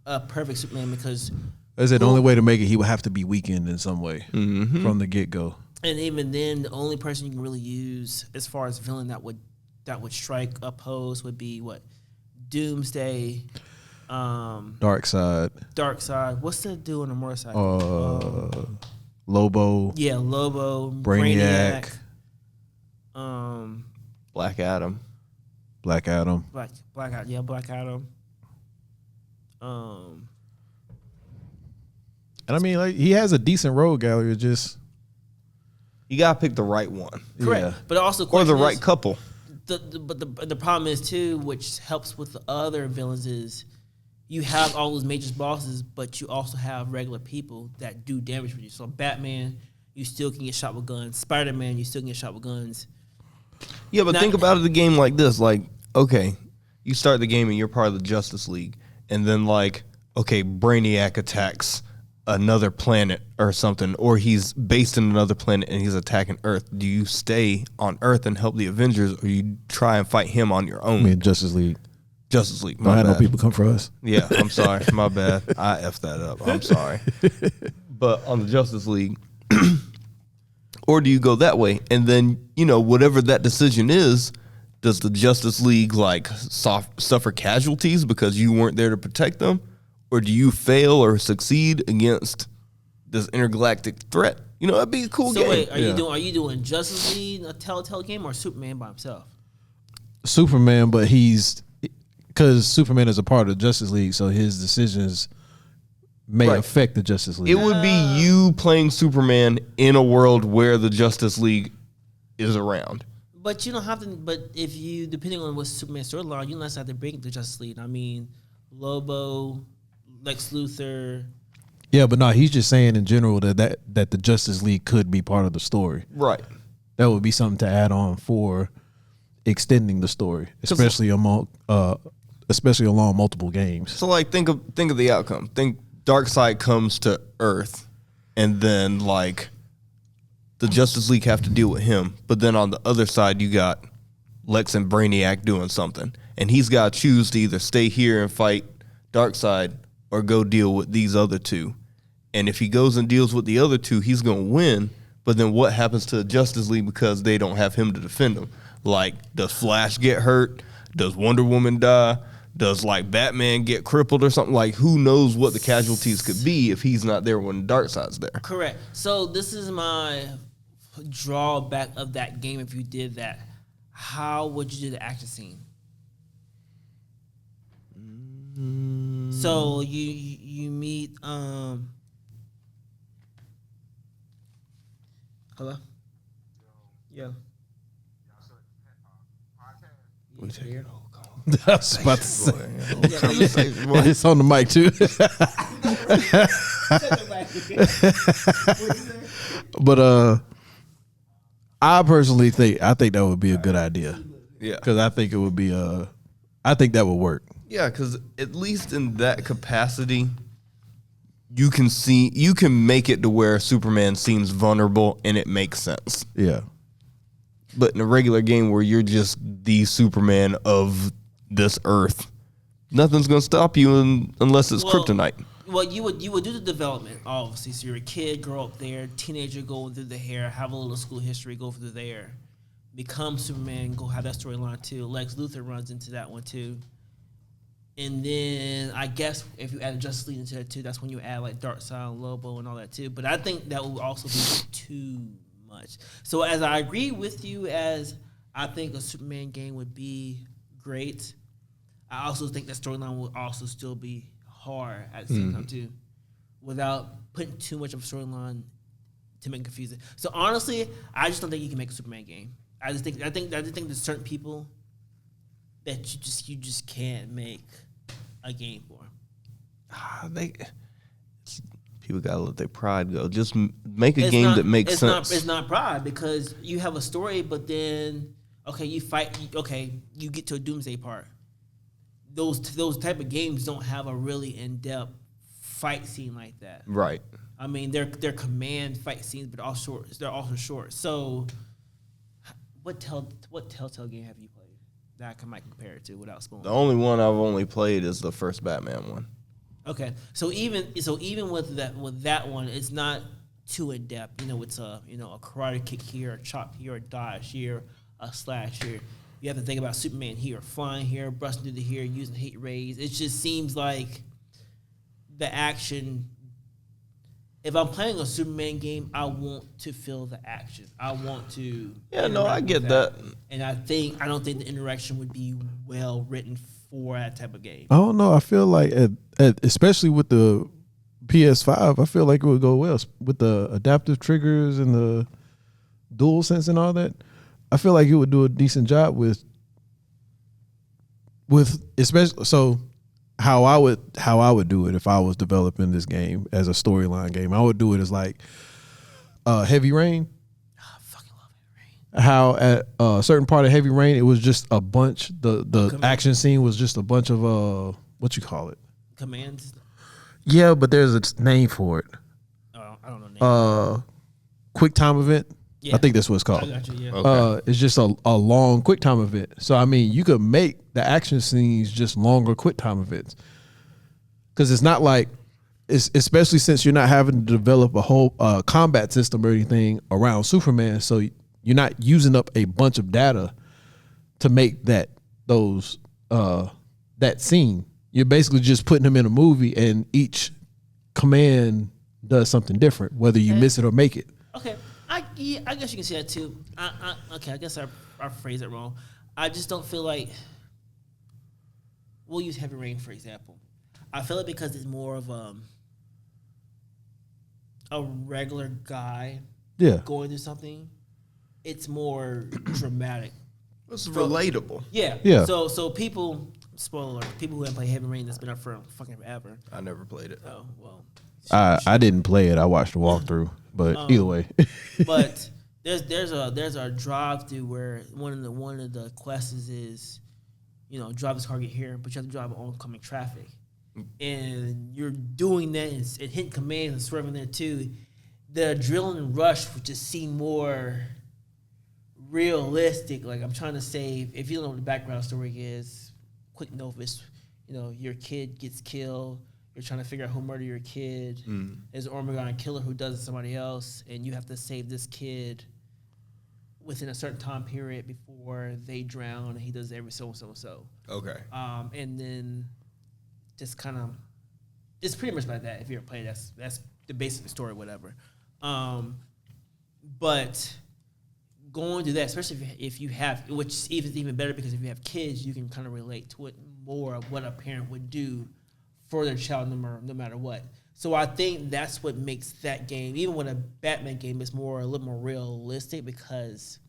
a perfect Superman because. They said the only way to make it, he would have to be weakened in some way from the get go. And even then, the only person you can really use as far as villain that would strike a pose would be what? Doomsday, Darkseid, Darkseid. What's the dude on the motorcycle? Lobo, Yeah, Lobo, Brainiac. Black Adam. Black Adam. Black Adam. Yeah, Black Adam. And I mean, like, he has a decent road gallery. It's just You got to pick the right one. Correct, Yeah. but also Or the question right is, couple. the problem is too, which helps with the other villains, is you have all those major bosses, but you also have regular people that do damage with you. So Batman, you still can get shot with guns. Spider-Man, you still can get shot with guns. Yeah, but Not- think about it, a game like this. Like, okay, you start the game and you're part of the Justice League. And then, like, okay, Brainiac attacks another planet or something, or he's based in another planet and he's attacking Earth. Do you stay on Earth and help the Avengers, or you try and fight him on your own? I mean, Justice League. Justice League. Don't My have no bad. people come for us. Yeah, I'm sorry. My bad. I effed that up. I'm sorry. But on the Justice League, or do you go that way? And then, you know, whatever that decision is, does the Justice League, like, suffer casualties because you weren't there to protect them? Or do you fail or succeed against this intergalactic threat? You know, that'd be a cool So game. wait, are Yeah. you doing Justice League, a Telltale game, or Superman by himself? Superman, but he's because Superman is a part of the Justice League, so his decisions may Right. affect the Justice League. It would be you playing Superman in a world where the Justice League is around. But you don't have to. But if you, depending on what Superman storyline, you don't necessarily have to bring the Justice League. I mean, Lobo, Lex Luthor. Yeah, but no, he's just saying in general that the Justice League could be part of the story. Right. That would be something to add on for extending the story, especially along multiple games. So like think of the outcome. Think Darkseid comes to Earth, and then like the Justice League have to deal with him. But then on the other side, you got Lex and Brainiac doing something, and he's got to choose to either stay here and fight Darkseid or go deal with these other two. And if he goes and deals with the other two, he's gonna win. But then what happens to the Justice League because they don't have him to defend them? Like, does Flash get hurt? Does Wonder Woman die? Does like Batman get crippled or something? Like, who knows what the casualties could be if he's not there when Darkseid's there? Correct. So this is my drawback of that game. If you did that, how would you do the action scene? So you meet hello? Yeah. We take it. I was about to say. Boy. It's on the mic too. But I personally think that would be a good idea. Yeah. Because I think it would be I think that would work. Yeah, because at least in that capacity, you can make it to where Superman seems vulnerable and it makes sense. Yeah. But in a regular game where you're just the Superman of this Earth, nothing's gonna stop you unless it's kryptonite. Well, you would do the development, obviously. So you're a kid, grow up there, teenager going through the hair, have a little school history, go through there, become Superman, go have that storyline too. Lex Luthor runs into that one too. And then I guess if you add Justice League into that too, that's when you add like Darkseid and Lobo and all that too. But I think that would also be too much. So as I agree with you, as I think a Superman game would be great, I also think that storyline would also still be hard at the same time too, without putting too much of a storyline to make it confusing. So honestly, I just don't think you can make a Superman game. I just think there's certain people that you just can't make a game for. People gotta let their pride go. Just make a game that makes sense. It's not pride, because you have a story, but then you fight. You get to a Doomsday part. Those type of games don't have a really in-depth fight scene like that. Right. I mean, they're command fight scenes, but they're also short. So, what Telltale game have you played that I might compare it to without spoiling? The only one I've only played is the first Batman one. Okay, so even with that one, it's not too in depth. It's a karate kick here, a chop here, a dodge here, a slash here. You have to think about Superman here, flying here, busting through the here, using heat rays. It just seems like the action. If I'm playing a Superman game, I want to feel the action. I want to. Yeah, no, I interact get with that. And I don't think the interaction would be well written for that type of game. I don't know. I feel like especially with the PS5, I feel like it would go well with the adaptive triggers and the DualSense and all that. I feel like it would do a decent job with especially so how I would do it if I was developing this game as a storyline game. I would do it as like Heavy Rain. I fucking love it, right? How at a certain part of Heavy Rain, it was just a bunch. The action scene was just a bunch of what you call it? Commands. Yeah, but there's a name for it. Oh, I don't know. Name. Quick time event. Yeah. I think that's what it's I called. got you. Yeah. Okay. It's just a long quick time event. So I mean, you could make the action scenes just longer quick time events, because it's not like especially since you're not having to develop a whole combat system or anything around Superman. So you're not using up a bunch of data to make that scene. You're basically just putting them in a movie, and each command does something different, whether you miss it or make it. Okay. I guess you can see that too. I guess I phrased it wrong. I just don't feel like we'll use Heavy Rain for example. I feel it because it's more of a regular guy Yeah. going through something. It's more dramatic. It's relatable. Yeah. Yeah. So people, spoiler alert, people who haven't played Heavy Rain that's been up for fucking forever. I never played it. Oh well. I didn't play it. I watched the walkthrough, but either way. But there's a drive through where one of the quests is, drive this car get here, but you have to drive oncoming traffic, and you're doing that and hitting commands and swerving there too. The adrenaline rush would just seem more realistic. Like I'm trying to say, if you don't know what the background story is, quick novice, your kid gets killed. You're trying to figure out who murdered your kid. There's an Ormagon killer who does it to somebody else, and you have to save this kid within a certain time period before they drown. And he does every so. Okay. And then just kind of, it's pretty much like that. If you ever play, that's the basic of the story, whatever. But going through that, especially if you have, which is even better because if you have kids, you can kind of relate to it more of what a parent would do for their child no matter what. So I think that's what makes that game, even when a Batman game is a little more realistic because,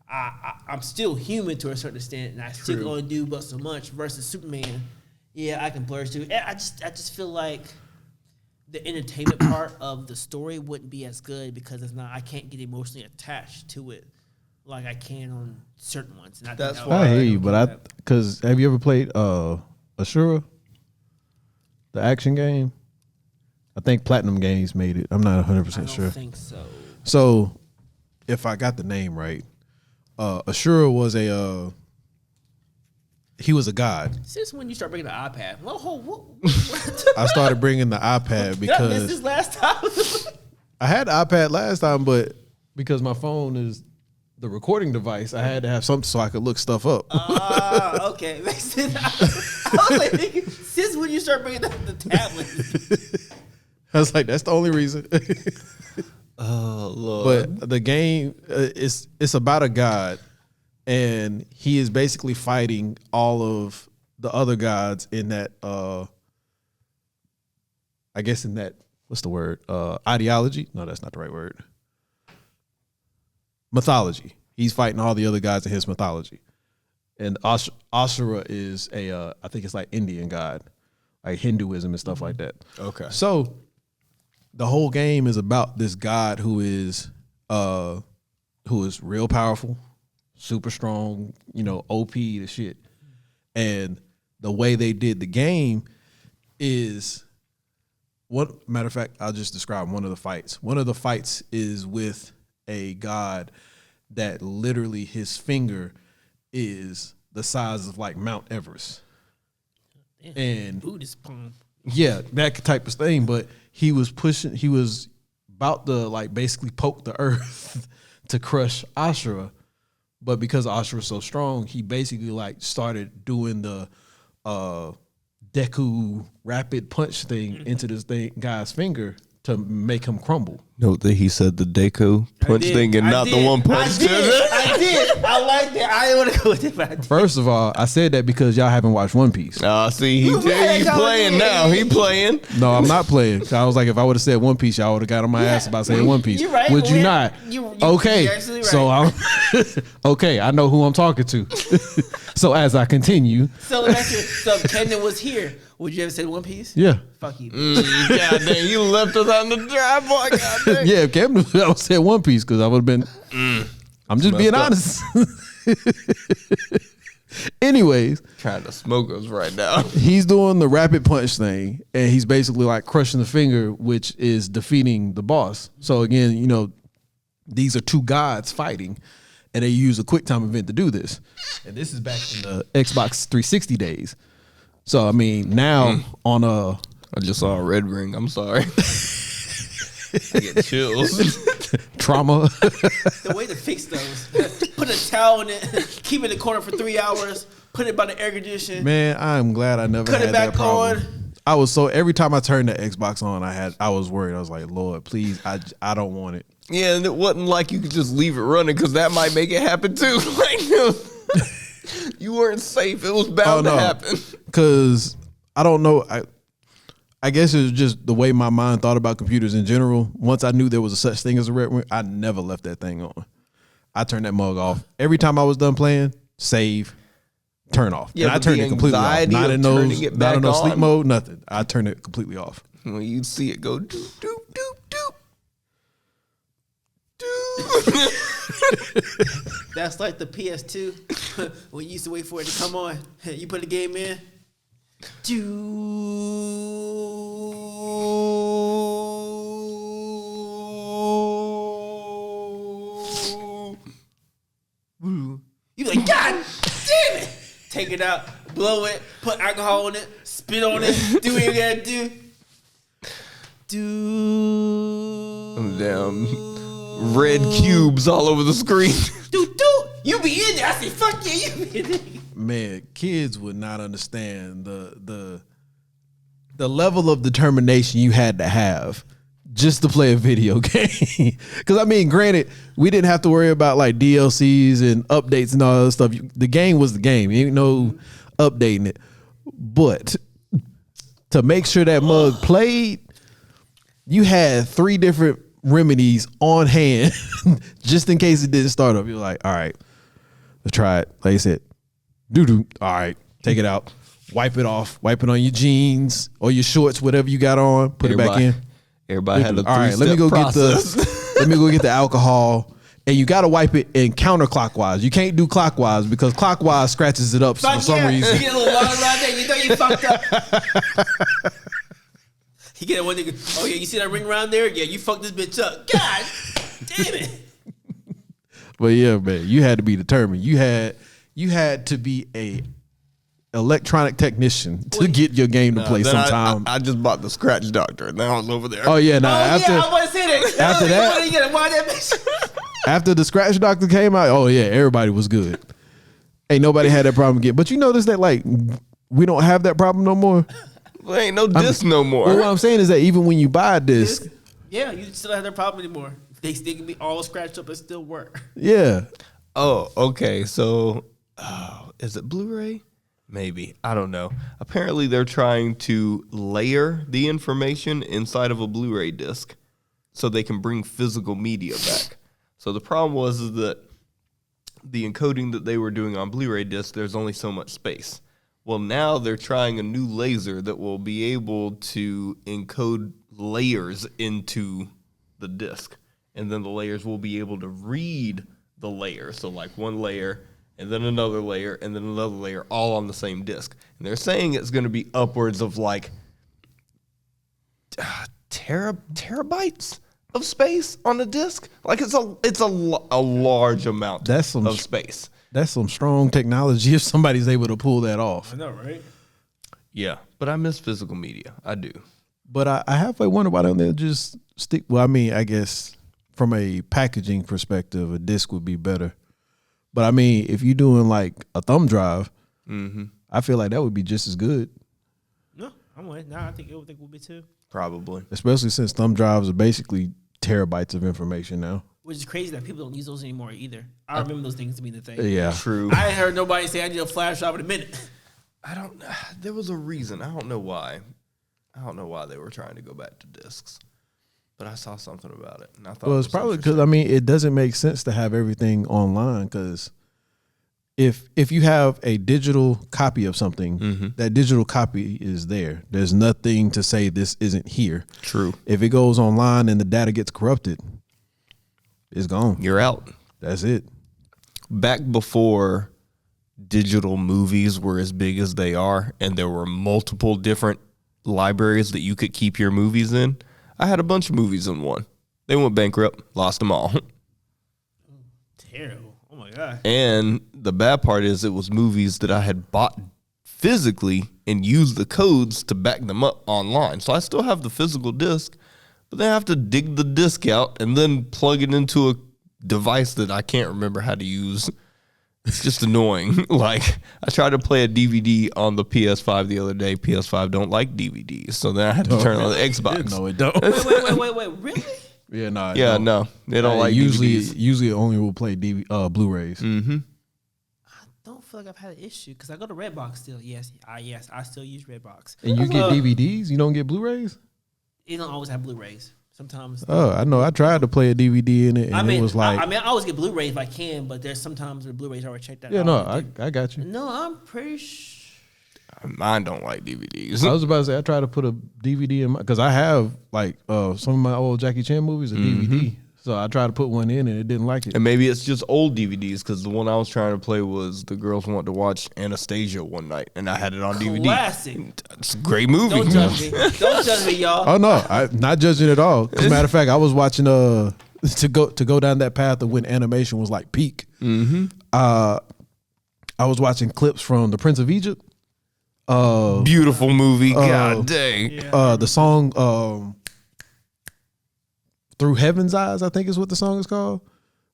I'm still human to a certain extent and I still can only do but so much versus Superman. Yeah, I can blur through. I just feel like the entertainment part of the story wouldn't be as good because I can't get emotionally attached to it like I can on certain ones. And That's I hear you, but because have you ever played Ashura? The action game? I think Platinum Games made it. I'm not 100% sure. I don't think so. So, if I got the name right, Ashura was he was a god. Since when you start bringing the iPad? What? I started bringing the iPad Did I miss because this last time? I had the iPad last time, but because my phone is the recording device, I had to have something so I could look stuff up. Okay. Makes sense. I was like, since when you start bringing the tablet? I was like, that's the only reason. Oh Lord. But the game it's about a god, and he is basically fighting all of the other gods in that I guess in that, what's the word? Ideology? No, that's not the right word. Mythology. He's fighting all the other gods in his mythology. And Ashura is I think it's like Indian god, like Hinduism and stuff like that. Okay. So the whole game is about this god who is real powerful, super strong, OP the shit. And the way they did the game is, matter of fact, I'll just describe one of the fights. One of the fights is with a god that literally his finger is the size of like Mount Everest. Damn, And Buddhist palm. yeah, that type of thing. But he was about to like basically poke the earth to crush Ashura. But because Ashura's so strong, he basically like started doing the Deku rapid punch thing into this guy's finger to make him crumble. Note that he said the Deku punch thing and not the one punch. I did. I like that. I didn't want to go with it, but I did. First of all, I said that because y'all haven't watched One Piece. See, he's playing now. He playing. No, I'm not playing. I was like, if I would have said One Piece, y'all would have got on my ass about saying One Piece. You're right. Would you not? Okay. You're absolutely right. So I'm okay. I know who I'm talking to. So as I continue, So Kendon was here. Would you ever say One Piece? yeah, Fuck you. God dang, you left us on the drive, boy. God dang. yeah. If Cam, I would have said One Piece because I would have been. I'm just being messed honest. Anyways, Trying to smoke us right now. he's doing the rapid punch thing, and he's basically like crushing the finger, which is defeating the boss. So again, these are two gods fighting, and they use a quick time event to do this. And this is back in the Xbox 360 days. So I mean, now on a I just saw a red ring. I'm sorry. I get chills. trauma. The way to fix those, put a towel in it, keep it in the corner for 3 hours, put it by the air conditioner. Man, I'm glad I never Cut it had that back problem. on. I was every time I turned the Xbox on, I was worried. I was like, Lord, please, I don't want it. Yeah, and it wasn't like you could just leave it running because that might make it happen too. Like, You weren't safe. It was bound to happen. Because I don't know. I guess it was just the way my mind thought about computers in general. Once I knew there was a such thing as a red ring, I never left that thing on. I turned that mug off. Every time I was done playing, save, turn off. Yeah, and I but turned the it completely off. anxiety Not of in turning those, it not in back no sleep on. mode, nothing. I turned it completely off. When you'd see it go doop, doop, doop, doop. That's like the PS2 when you used to wait for it to come on. You put the game in. You be like, God damn it! Take it out, blow it, put alcohol on it, spit on it, do what you gotta do. Damn red cubes all over the screen. Do. You be in there. I say, fuck yeah, you be in there. Man, kids would not understand the level of determination you had to have just to play a video game. Because I mean, granted, we didn't have to worry about like DLCs and updates and all that stuff. The game was the game. You ain't no updating it. But to make sure that mug played, you had 3 different remedies on hand just in case it didn't start up. You're like, all right, let's try it. Like I said, doo-doo. All right, take it out. Wipe it off. Wipe it on your jeans or your shorts, whatever you got on. Put it back in. Everybody had a All right, let me three-step go process. get the let me go get the alcohol. And you got to wipe it in counterclockwise. You can't do clockwise because clockwise scratches it up for Fuck some yeah. reason. You get a little long around there, you know you fucked up. You get that one nigga, oh yeah, you see that ring around there? Yeah, you fucked this bitch up. God damn it. But yeah, man, you had to be determined. You had to be a electronic technician to get your game to play Then sometime. I just bought the scratch doctor and then I was over there. Oh yeah, nah. Oh After yeah, I want to say that. after that- you gotta wind that bitch. after the scratch doctor came out, oh yeah, everybody was good. Ain't nobody had that problem again. But you notice that like we don't have that problem no more. There ain't no disc no more. Well, what I'm saying is that even when you buy a disc, Yeah, you still don't have that problem anymore. They can be all scratched up and still work. yeah, Oh, okay. So, is it Blu-ray? Maybe. I don't know. Apparently, they're trying to layer the information inside of a Blu-ray disc so they can bring physical media back. So the problem was is that the encoding that they were doing on Blu-ray discs, there's only so much space. Well, now they're trying a new laser that will be able to encode layers into the disc. And then the layers will be able to read the layer. So like one layer and then another layer and then another layer all on the same disc. And they're saying it's going to be upwards of like terabytes of space on the disc. Like it's a large amount of space. that's some strong technology if somebody's able to pull that off. I know, right? Yeah, but I miss physical media. I do. But I halfway wonder why don't they just stick? Well, I mean, I guess from a packaging perspective, a disc would be better. But I mean, if you're doing like a thumb drive, I feel like that would be just as good. No, I'm with. Nah, I think it would be too. Probably. Especially since thumb drives are basically terabytes of information now. Which is crazy that people don't use those anymore either. I remember those things to be the thing. Yeah. True. I ain't heard nobody say I need a flash drive in a minute. I don't. There was a reason. I don't know why. I don't know why they were trying to go back to discs, but I saw something about it, and I thought. Well, it it's was probably because interesting. I mean it doesn't make sense to have everything online because if you have a digital copy of something, that digital copy is there. There's nothing to say this isn't here. True. If it goes online and the data gets corrupted, it's gone. You're out. That's it. Back before digital movies were as big as they are, and there were multiple different libraries that you could keep your movies in, I had a bunch of movies in one. They went bankrupt, lost them all. Terrible. Oh my god. And the bad part is it was movies that I had bought physically and used the codes to back them up online. So I still have the physical disc, but then I have to dig the disc out and then plug it into a device that I can't remember how to use. It's just annoying. Like, I tried to play a DVD on the PS5 the other day. PS5 don't like DVDs. So then I had to turn on the Xbox. No, it don't. Wait. Really? Yeah, no. Yeah, no. They don't like usually DVDs. usually only will play Blu-rays. don't feel like I've had an issue because I go to Redbox still. Yes, I still use Redbox. And you get DVDs? You don't get Blu-rays? It don't always have Blu-rays. Sometimes. Oh, I know. I tried to play a DVD in it, and it was like, I always get Blu-rays if I can, but there's sometimes the Blu-rays already checked out. yeah, no, I got you. No, I'm pretty sure. Mine don't like DVDs. I was about to say I tried to put a DVD in my because I have like some of my old Jackie Chan movies a DVD. So I tried to put one in and it didn't like it. And maybe it's just old DVDs because the one I was trying to play was the girls want to watch Anastasia one night, and I had it on DVD. Classic. It's a great movie. Don't judge me. Don't judge me, y'all. Oh no, I'm not judging at all. As a matter of fact, I was watching to go down that path of when animation was like peak. I was watching clips from The Prince of Egypt. Beautiful movie. God dang. The song Through Heaven's Eyes, I think is what the song is called.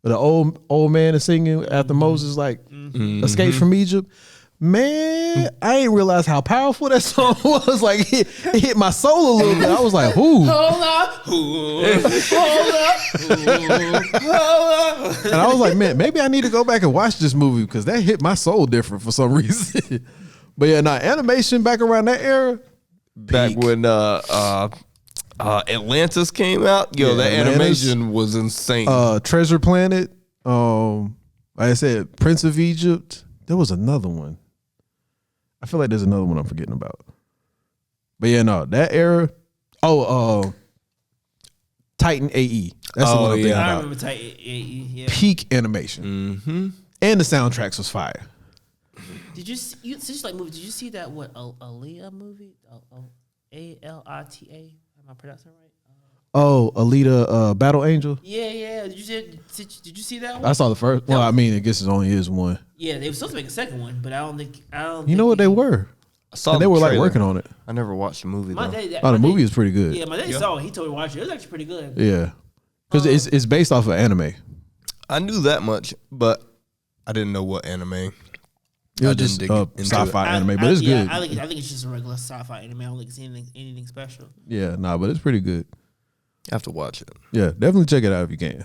The old man is singing after Moses like escapes from Egypt. Man, I didn't realize how powerful that song was. Like it hit my soul a little bit. I was like, "Ooh!" Hold up. And I was like, "Man, maybe I need to go back and watch this movie because that hit my soul different for some reason." But yeah, animation back around that era. Back when Atlantis came out, Yeah, that Atlantis. animation was insane. Treasure Planet. Like I said, Prince of Egypt. There was another one. I feel like there's another one I'm forgetting about. But yeah, no, that era. Titan AE. That's the one I'm thinking I about. remember Titan. Yeah. Peak animation. And the soundtracks was fire. Did you see, since you like movies? Did you see that Alita movie? Alita. Am I pronouncing it right? Oh, Alita, Battle Angel. Yeah. Did you see that one? I saw the first. Well, I mean, I guess it only is one. Yeah, they were supposed to make a second one, but I don't think. You know what they were? I saw And they the were like trailer. working on it. I never watched the movie My though. dad, Oh, the movie is pretty good. Yeah, my dad saw it. He told me to watch it. It was actually pretty good. Yeah, because it's based off of anime. I knew that much, but I didn't know what anime. It I was didn't just dig into sci-fi I- anime, but I- it's yeah, good. I think it's just a regular sci-fi anime. I don't think it's anything special. Yeah, nah, but it's pretty good. I have to watch it. Yeah, definitely check it out if you can.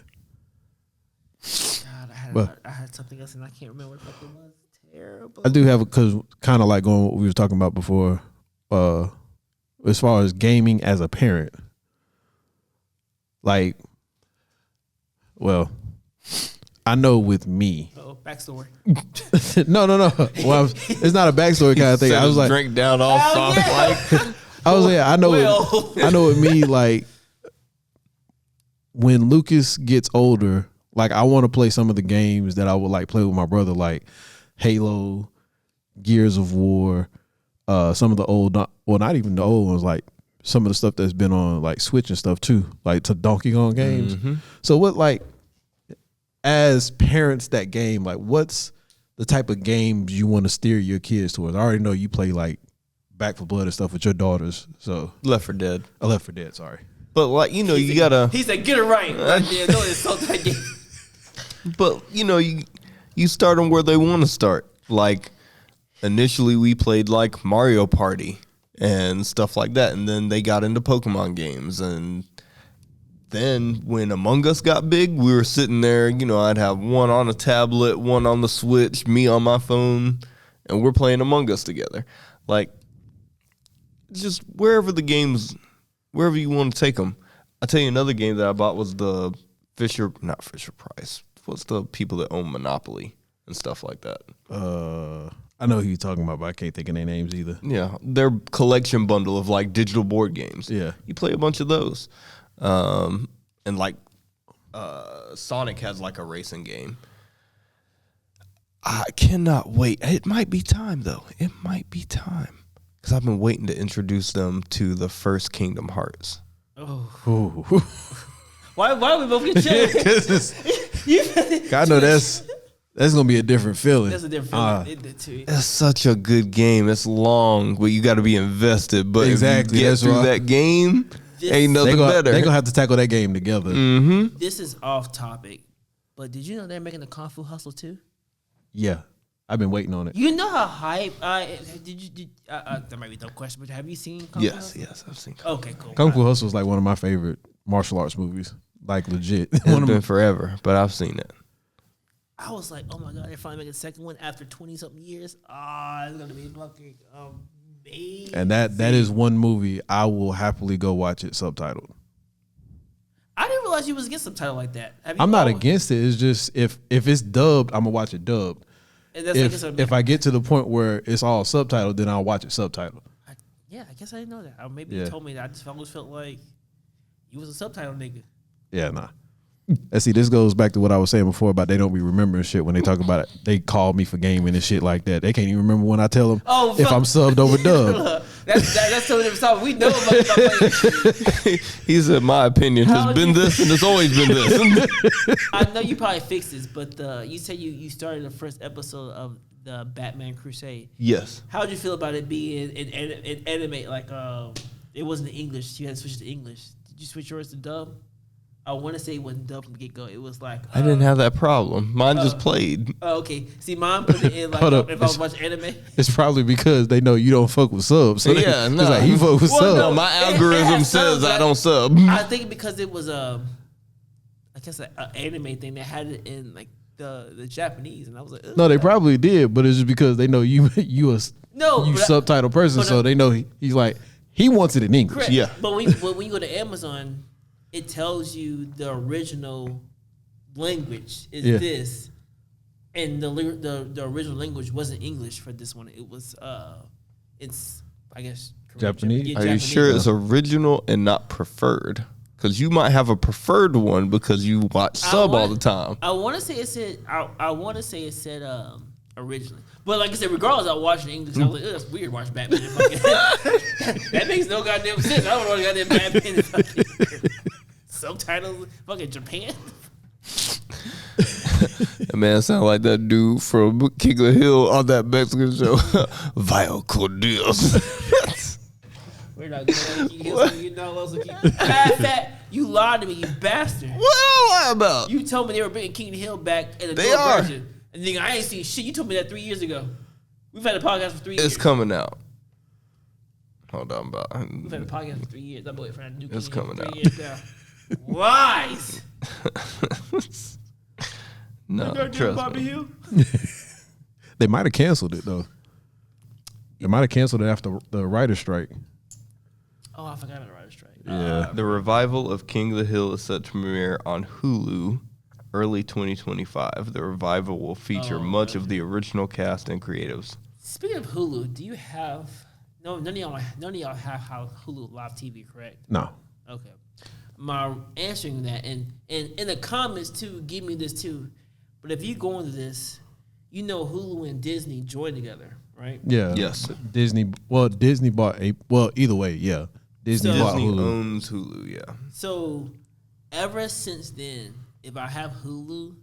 God, I had something else and I can't remember what the fuck it was. Terrible. I do have because kind of like going what we were talking about before. As far as gaming as a parent, like, well, I know with me. Oh, backstory. no. Well, it's not a backstory kind of thing. I was like, drink down all soft like. I know. Well. I know with me, like, when Lucas gets older, like I want to play some of the games that I would like play with my brother, like Halo, Gears of War, some of the old, well, not even the old ones, like some of the stuff that's been on like Switch and stuff too, like to Donkey Kong games. So what, like, as parents that game, like what's the type of games you want to steer your kids towards? I already know you play like Back for Blood and stuff with your daughters. So Left 4 Dead. Left 4 Dead, sorry. But like you gotta. He said, "Get it right." Right there. Don't insult that game. But you start them where they want to start. Like initially we played like Mario Party and stuff like that, and then they got into Pokemon games, and then when Among Us got big, we were sitting there. I'd have one on a tablet, one on the Switch, me on my phone, and we're playing Among Us together. Like just wherever you want to take them. I'll tell you another game that I bought was the not Fisher Price. What's the people that own Monopoly and stuff like that? I know who you're talking about, but I can't think of their names either. Yeah, their collection bundle of like digital board games. Yeah. You play a bunch of those. And like Sonic has like a racing game. I cannot wait. It might be time though. It might be time. Because I've been waiting to introduce them to the first Kingdom Hearts. Ooh. Why we both get chills? I know that's gonna be a different feeling. That's a different feeling. It's such a good game. It's long, but you got to be invested. But Exactly, if you get that's through right. that game, This- ain't nothing better. They're gonna have to tackle that game together. This is off topic, but did you know they're making the Kung Fu Hustle too? Yeah, I've been waiting on it. You know how hype? That might be a dumb question, but have you seen Kung Fu Yes, Hustle? I've seen. Okay, cool. Kung Fu Hustle is like one of my favorite martial arts movies. Like legit. It's One of been my, forever, but I've seen it. I was like, oh my god, they're finally making a second one after 20-something years. Ah, it's gonna be fucking amazing. And that is one movie I will happily go watch it subtitled. I didn't realize you was against subtitle like that. Have you I'm not always- against it. It's just if it's dubbed, I'm gonna watch it dubbed. And that's like If I get to the point where it's all subtitled, then I'll watch it subtitled. yeah, I guess I didn't know that. Or maybe Yeah. you told me that. I just always felt like you was a subtitle nigga. Yeah, nah. And see, this goes back to what I was saying before about they don't be remembering shit when they talk about it. They call me for gaming and shit like that. They can't even remember when I tell them Oh, if fuck. I'm subbed over dubbed. That's totally different stuff. We know about stuff like He said, "My opinion How has do been you- this, and it's always been this." I know you probably fixed this, but you said you started the first episode of the Batman Crusade. Yes. How did you feel about it being in anime? Like it wasn't in English. You had to switch to English. Did you switch yours to dub? I want to say it wasn't dub from the get go. It was like I didn't have that problem. Mine just played. Oh, okay. See, mine put it in like Hold up. if I was watching anime. It's probably because they know you don't fuck with subs. So Yeah, it's no. like he fuck with Well, subs. no. My It algorithm has says subs, I but don't sub. I think because it was I guess an anime thing. They had it in like the Japanese, and I was like, ugh. No, they probably did, but it's just because they know you No, you but I- subtitle person, but so they know he's like he wants it in English. Correct. Yeah. But when you go to Amazon, it tells you the original language is Yeah. this, and the original language wasn't English for this one. It was it's I guess Korean, Japanese? yeah, Are you Japanese. sure it's original and not preferred? Because you might have a preferred one because you watch sub all the time. I want to say it said originally, but like I said, regardless, I watched it in English. I was like, ugh, that's weird. Watch Batman. That makes no goddamn sense. I don't know what goddamn Batman is fucking subtitles. Fucking Japan. That man sound like that dude from King of the Hill on that Mexican show. Vio Cordios. We're not going to you know those that you lied to me, you bastard. What am I about? You told me they were bringing King of the Hill back in a They newer are. version. And nigga, I ain't seen shit. You told me that 3 years ago. We've had a podcast for 3 years. It's coming out. Hold on, about. We've had a podcast for 3 years. That boy friend new It's King of coming Hill out. 3 years now. Lies. No, trust me. Hill? They might have canceled it though. They might have canceled it after the writer's strike. Oh, I forgot about the writer's strike. Yeah. The revival of King of the Hill is set to premiere on Hulu early 2025. The revival will feature much of the original cast and creatives. Speaking of Hulu, do you have none of y'all have Hulu Live TV, correct? No. Okay. My answering that and in the comments too, give me this too. But if you go into this, you know Hulu and Disney joined together, right? Yeah. Yes. Disney bought either way, yeah. Disney So- bought Disney Hulu. owns Hulu, yeah. So ever since then, if I have Hulu,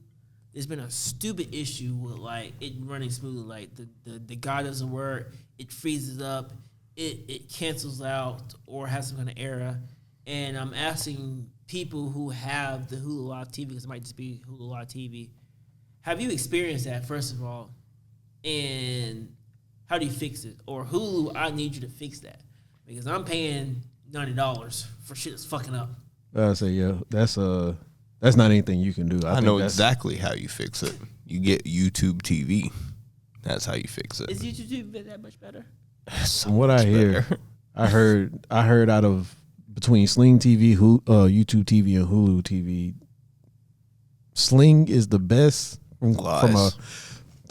there's been a stupid issue with like it running smoothly. Like the guide doesn't work, it freezes up, it cancels out or has some kind of error. And I'm asking people who have the Hulu Live TV, because it might just be Hulu Live TV, have you experienced that, first of all? And how do you fix it? Or Hulu, I need you to fix that. Because I'm paying $90 for shit that's fucking up. I say, yeah, that's not anything you can do. I think know that's- exactly how you fix it. You get YouTube TV. That's how you fix it. Is YouTube that much better? From what I hear, I heard out of between Sling TV, YouTube TV, and Hulu TV, Sling is the best from a. Lies.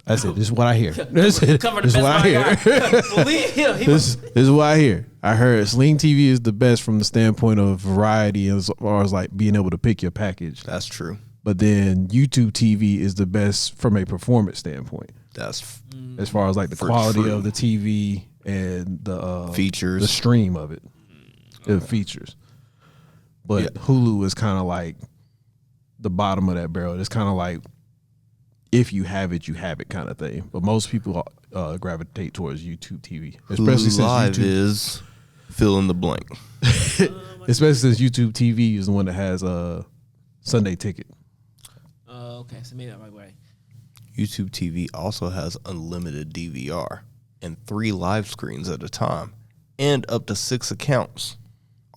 That's it. This is what I hear. This is Cover the what I best hear. guy. Believe him. He was, This is what I hear. I heard Sling TV is the best from the standpoint of variety as far as like being able to pick your package. That's true. But then YouTube TV is the best from a performance standpoint, That's as far as like the For quality true. of the TV and the Features. the stream of it, the features. But Yeah. Hulu is kind of like the bottom of that barrel. It's kind of like if you have it, you have it kind of thing. But most people gravitate towards YouTube TV, especially Hulu since Live YouTube, is fill in the blank. especially since YouTube TV is the one that has a Sunday Ticket. okay, so maybe I'm right way. YouTube TV also has unlimited DVR and 3 live screens at a time and up to 6 accounts,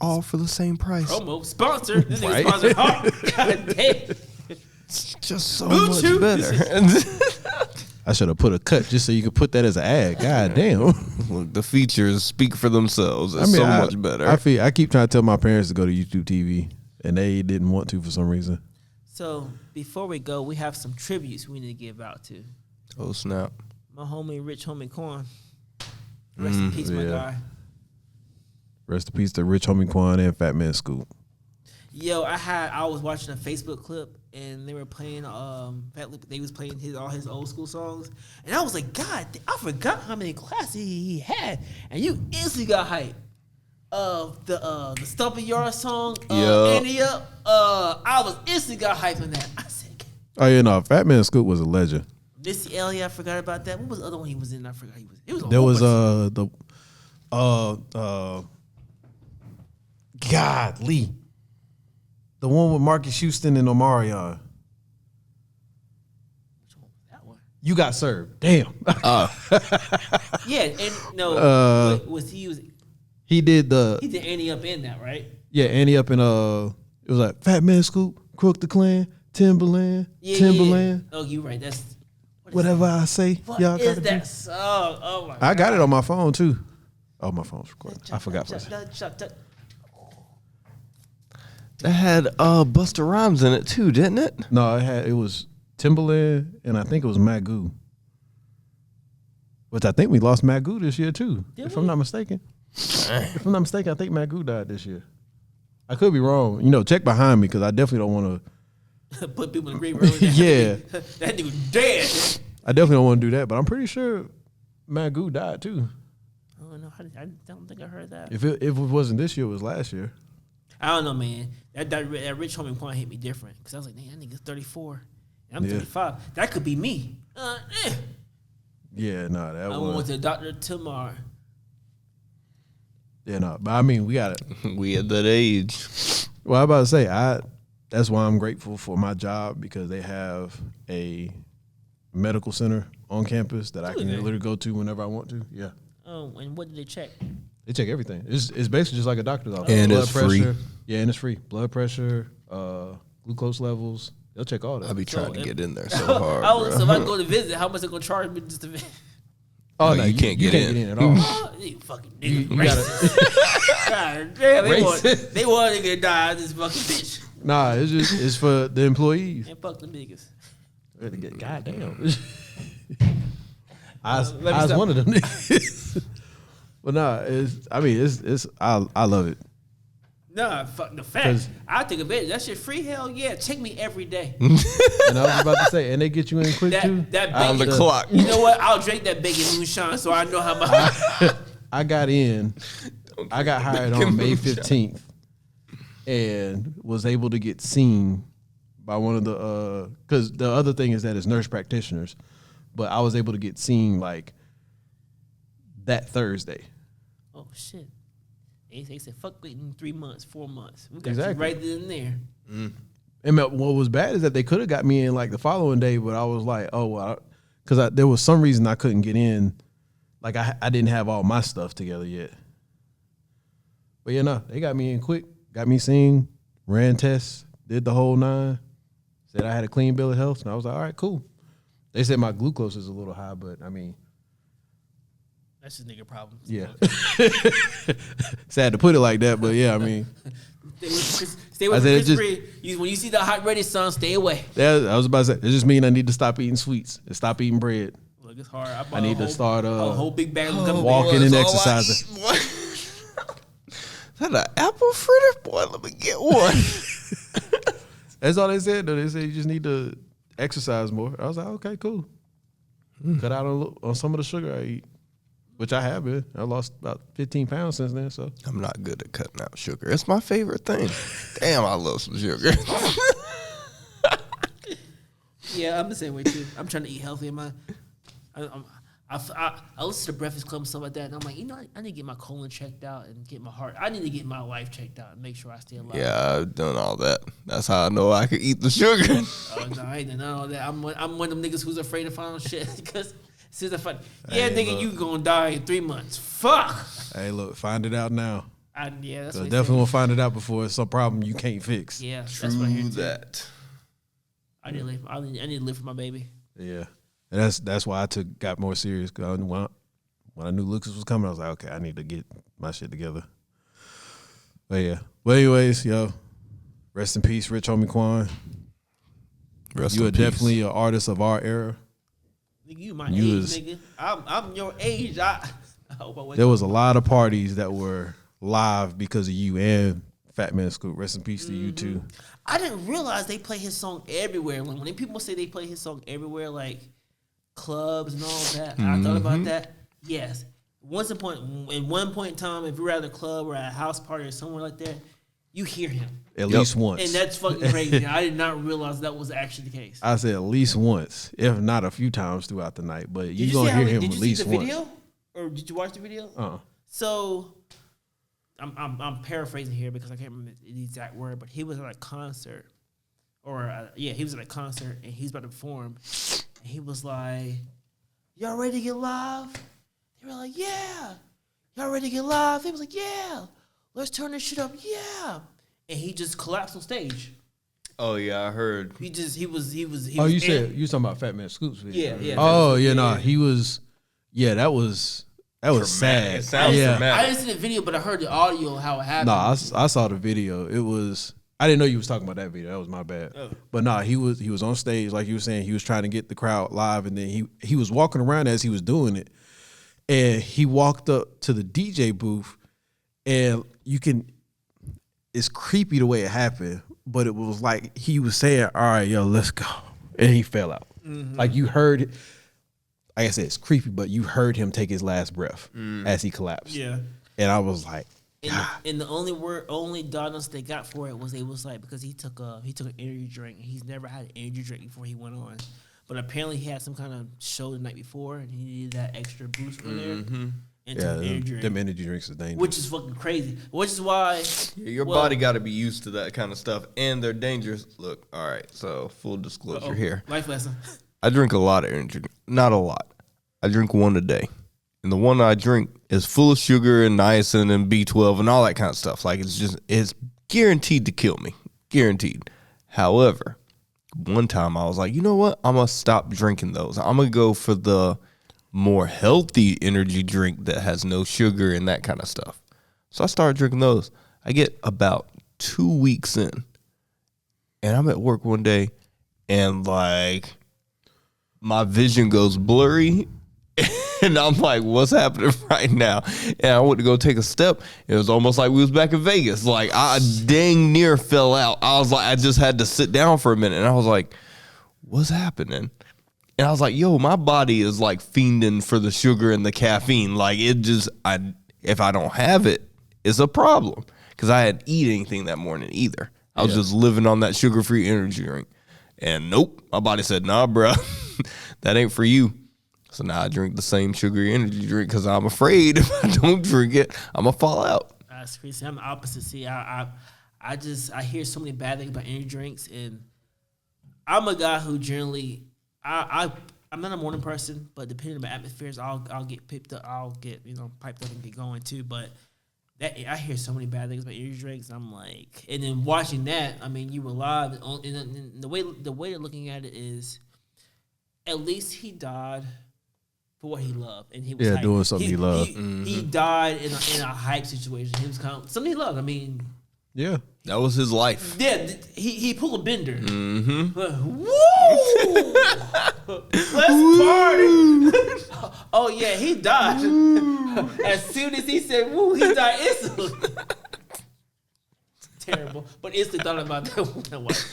all for the same price. Promo sponsor. This nigga Right. sponsored hard. God damn. just so Blue much Chew. better. I should have put a cut just so you could put that as an ad. God damn. Look, the features speak for themselves. It's so much better. I keep trying to tell my parents to go to YouTube TV, and they didn't want to for some reason. So before we go, we have some tributes we need to give out to. Oh snap! My homie, Rich Homie Quan. Rest in peace, my yeah. guy. Rest in peace to Rich Homie Quan and Fat Man Scoop. Yo, I was watching a Facebook clip and they were playing they was playing all his old school songs, and I was like, God, I forgot how many classes he had, and you instantly got hype. The Stumpy Yard song, Andy Up. I was instantly got hype on that. I said, Oh yeah, no, Fat Man Scoop was a legend. Missy Elliott, I forgot about that. What was the other one he was in? I forgot he was. It was. There was Godly. The one with Marcus Houston and Omarion. that one. You got served. Damn. Yeah, and no, was he He did Andy Up in that, right? yeah, Andy up in it was like Fat Man Scoop, Crook the Clan, Timberland, Timberland. Yeah. Oh, you right. That's Whatever I say, what y'all is gotta that do. song? Oh my! I got it on my phone too. Oh, my phone's recording. I forgot for a second. That had Busta Rhymes in it too, didn't it? No, it was Timberland and I think it was Magoo. Which I think we lost Magoo this year too, if I'm not mistaken. If I'm not mistaken, I think Magoo died this year. I could be wrong. You know, check behind me because I definitely don't want to. Put people in the green room. Yeah. That nigga dead. I definitely don't want to do that, but I'm pretty sure Magoo died too. Oh no, I don't think I heard that. If it wasn't this year, it was last year. I don't know, man. That Rich Homie Quan hit me different because I was like, "Damn, that nigga's 34, and I'm Yeah. 35. That could be me." Yeah, no, that I was. went to the doctor tomorrow. Yeah, no, but I mean, we got it. We at that age. Well, I'm about to say, that's why I'm grateful for my job because they have a medical center on campus that I can literally go to whenever I want to. Yeah. Oh, and what did they check? They check everything. It's basically just like a doctor's office. And Blood it's free. pressure. Yeah, and it's free. Blood pressure, glucose levels. They'll check all that. I be trying to if- get in there so hard, So if I bro. go to visit, how much they gonna charge me just to visit? oh, no, you can't get in. at all. Oh, you fucking nigga, You racist. God damn, Racist. they want a nigga to die. This fucking bitch. Nah, it's for the employees. And fuck them niggas. God damn. I was Let me stop. one of them niggas. But nah, it's I love it. Nah, fuck the fact. 'Cause- I take a bit. That shit free. Hell yeah, check me every day. And I was about to say, and they get you in quick too. that On the bacon. clock. You know what? I'll drink that bacon moonshine so I know how much. I got in. I got hired on May 15th, and was able to get seen by one of the because the other thing is that it's nurse practitioners, but I was able to get seen like that Thursday. Oh shit. They said fuck waiting 3 months, 4 months. We got Exactly. you right then and there. And what was bad is that they could have got me in like the following day, but I was like, oh, well, because there was some reason I couldn't get in. Like I didn't have all my stuff together yet. But yeah, no, they got me in quick, got me seen, ran tests, did the whole 9, said I had a clean bill of health, and I was like, all right, cool. They said my glucose is a little high, but I mean, That's just nigga problem. yeah. Sad to put it like that, but yeah, I mean, Stay with I said it Chris Free. When you see the hot ready sun, stay away. I was about to say, it just mean I need to stop eating sweets and stop eating bread. Look, it's hard. I, bought I need to start a whole big bag of gummy walking bears. and That's all I exercising. eat, boy. Is that an apple fritter? Boy, let me get one. That's all they said, though. They said you just need to exercise more. I was like, okay, cool. Cut out on some of the sugar I eat, which I have been. I lost about 15 pounds since then. So I'm not good at cutting out sugar. It's my favorite thing. Damn, I love some sugar. Yeah, I'm the same way too. I'm trying to eat healthy. I listen to Breakfast Club and stuff like that, and I'm like, I need to get my colon checked out and get my heart. I need to get my life checked out and make sure I stay alive. Yeah, I've done all that. That's how I know I can eat the sugar. Oh, no, I ain't done all that. I'm one of them niggas who's afraid of final shit because since I find, yeah, Hey, nigga, look. you gonna die in 3 months. Fuck. hey, look, find it out now. Yeah, that's So what he definitely said. won't find it out before it's some problem you can't fix. Yeah, that's what I hear True too. that. I need to live for my baby. Yeah, and that's why I got more serious. Cause when I knew Lucas was coming, I was like, okay, I need to get my shit together. But yeah. But anyways, yo, rest in peace, Rich Homie Quan. You are definitely an artist of our era. Nigga, you my age, nigga. I'm your age. I hope I wake There up. was a lot of parties that were live because of you and Fat Man Scoop. Rest in peace to you too. I didn't realize they play his song everywhere. When people say they play his song everywhere, like clubs and all that, I thought about that. Yes. In one point in time, if you're at a club or at a house party or somewhere like that, you hear him. At least once. And that's fucking crazy. I did not realize that was actually the case. I said at least once, if not a few times throughout the night. But Did you're you going to see hear how- him did at you least see the once. video? Or did you watch the video? So I'm paraphrasing here because I can't remember the exact word, but he was at a concert, he was at a concert and he's about to perform, and he was like, "Y'all ready to get live?" They were like, "Yeah." "Y'all ready to get live?" They was like, "Yeah." "Let's turn this shit up." "Yeah." And he just collapsed on stage. Oh yeah, I heard. He was. Oh, you said you talking about Fat Man Scoop's video? Yeah. Oh, Fat Man yeah, Scoop's he was. Yeah, that was sad. It sounds yeah. dramatic. I didn't see the video, but I heard the audio how it happened. No, I saw the video. It was. I didn't know you was talking about that video. That was my bad. Oh. But no, he was on stage like you were saying. He was trying to get the crowd live, and then he was walking around as he was doing it, and he walked up to the DJ booth, and it's creepy the way it happened, but it was like he was saying, "All right, yo, let's go," and he fell out. Like you heard. Like I said, it's creepy, but you heard him take his last breath as he collapsed. Yeah. And I was like, And the only diagnosis they got for it was like because he took an energy drink. He's never had an energy drink before he went on, but apparently he had some kind of show the night before and he needed that extra boost from there. And took an energy drink, them energy drinks is dangerous. which is fucking crazy. Which is why Your body got to be used to that kind of stuff, and they're dangerous. Look, all right. So full disclosure here. life lesson. I drink a lot of energy. Not a lot. I drink one a day. And the one I drink is full of sugar and niacin and B12 and all that kind of stuff. Like it's guaranteed to kill me. Guaranteed. However, one time I was like, you know what? I'm going to stop drinking those. I'm going to go for the more healthy energy drink that has no sugar and that kind of stuff. So I started drinking those. I get about 2 weeks in. And I'm at work one day and like my vision goes blurry. And I'm like, what's happening right now? And I went to go take a step. It was almost like we was back in Vegas. Like I dang near fell out. I was like, I just had to sit down for a minute. And I was like, what's happening? And I was like, yo, my body is like fiending for the sugar and the caffeine. Like if I don't have it, it's a problem. Because I hadn't eaten anything that morning either. I was just living on that sugar-free energy drink. And nope, my body said, nah, bro, that ain't for you. So now I drink the same sugary energy drink because I'm afraid if I don't drink it, I'm going to fall out. That's crazy. I'm the opposite. See, I hear so many bad things about energy drinks, and I'm a guy who generally, I'm not a morning person, but depending on the atmospheres, I'll get picked up, piped up and get going too. But I hear so many bad things about energy drinks. I'm like, and then watching that, I mean, you were live, and the way they're looking at it is, at least he died for what he loved, and he was doing something he loved. He died in a hype situation. He was kind of something he loved. I mean, Yeah. That was his life. yeah, he pulled a bender. Mm-hmm. Woo! Let's party. Oh yeah, he died. As soon as he said "woo," he died instantly. Terrible, but instantly thought about that when I watched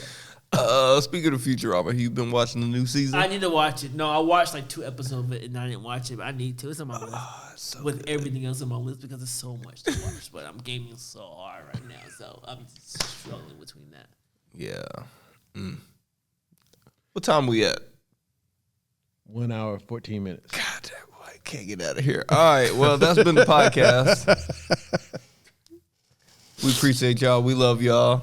that. Speaking of Futurama, you've been watching the new season? I need to watch it. No, I watched like 2 episodes of it and I didn't watch it, but I need to. It's on my list. With everything else on my list because there's so much to watch. But I'm gaming so hard right now, so I'm struggling between that. Yeah. What time we at? 1 hour, 14 minutes. God damn, boy, I can't get out of here. All right, well, that's been the podcast. We appreciate y'all. We love y'all.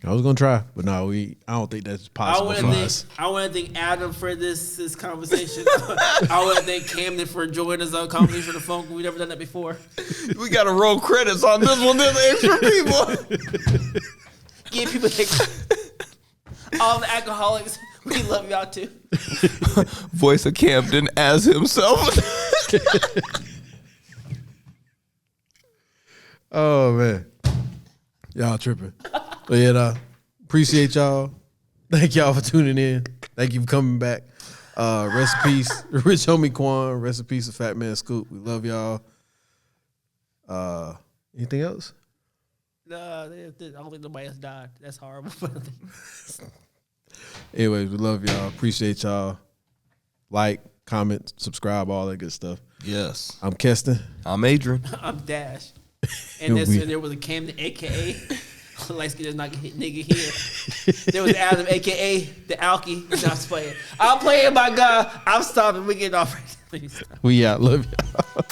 I was gonna try, but no, I don't think that's possible for us. I want to thank Adam for this conversation. I want to thank Camden for joining us on Conversation on the Phone. We've never done that before. We got to roll credits on this one. There's extra people. Give people all the alcoholics. We love y'all too. Voice of Camden as himself. Oh man, y'all tripping. But yeah, appreciate y'all. Thank y'all for tuning in. Thank you for coming back. Rest in peace, Rich Homie Quan. Rest in peace, Fat Man Scoop. We love y'all. Anything else? No, I don't think nobody else died. That's horrible. Anyways, we love y'all. Appreciate y'all. Like, comment, subscribe, all that good stuff. Yes. I'm Keston. I'm Adrian. I'm Dash. And there was a Camden, a.k.a. Light skin does not get hit, nigga here. There was Adam, a.k.a. the Alky. He's not playing. I'm playing, my God. I'm stopping. We getting off. Please. We out. Love y'all.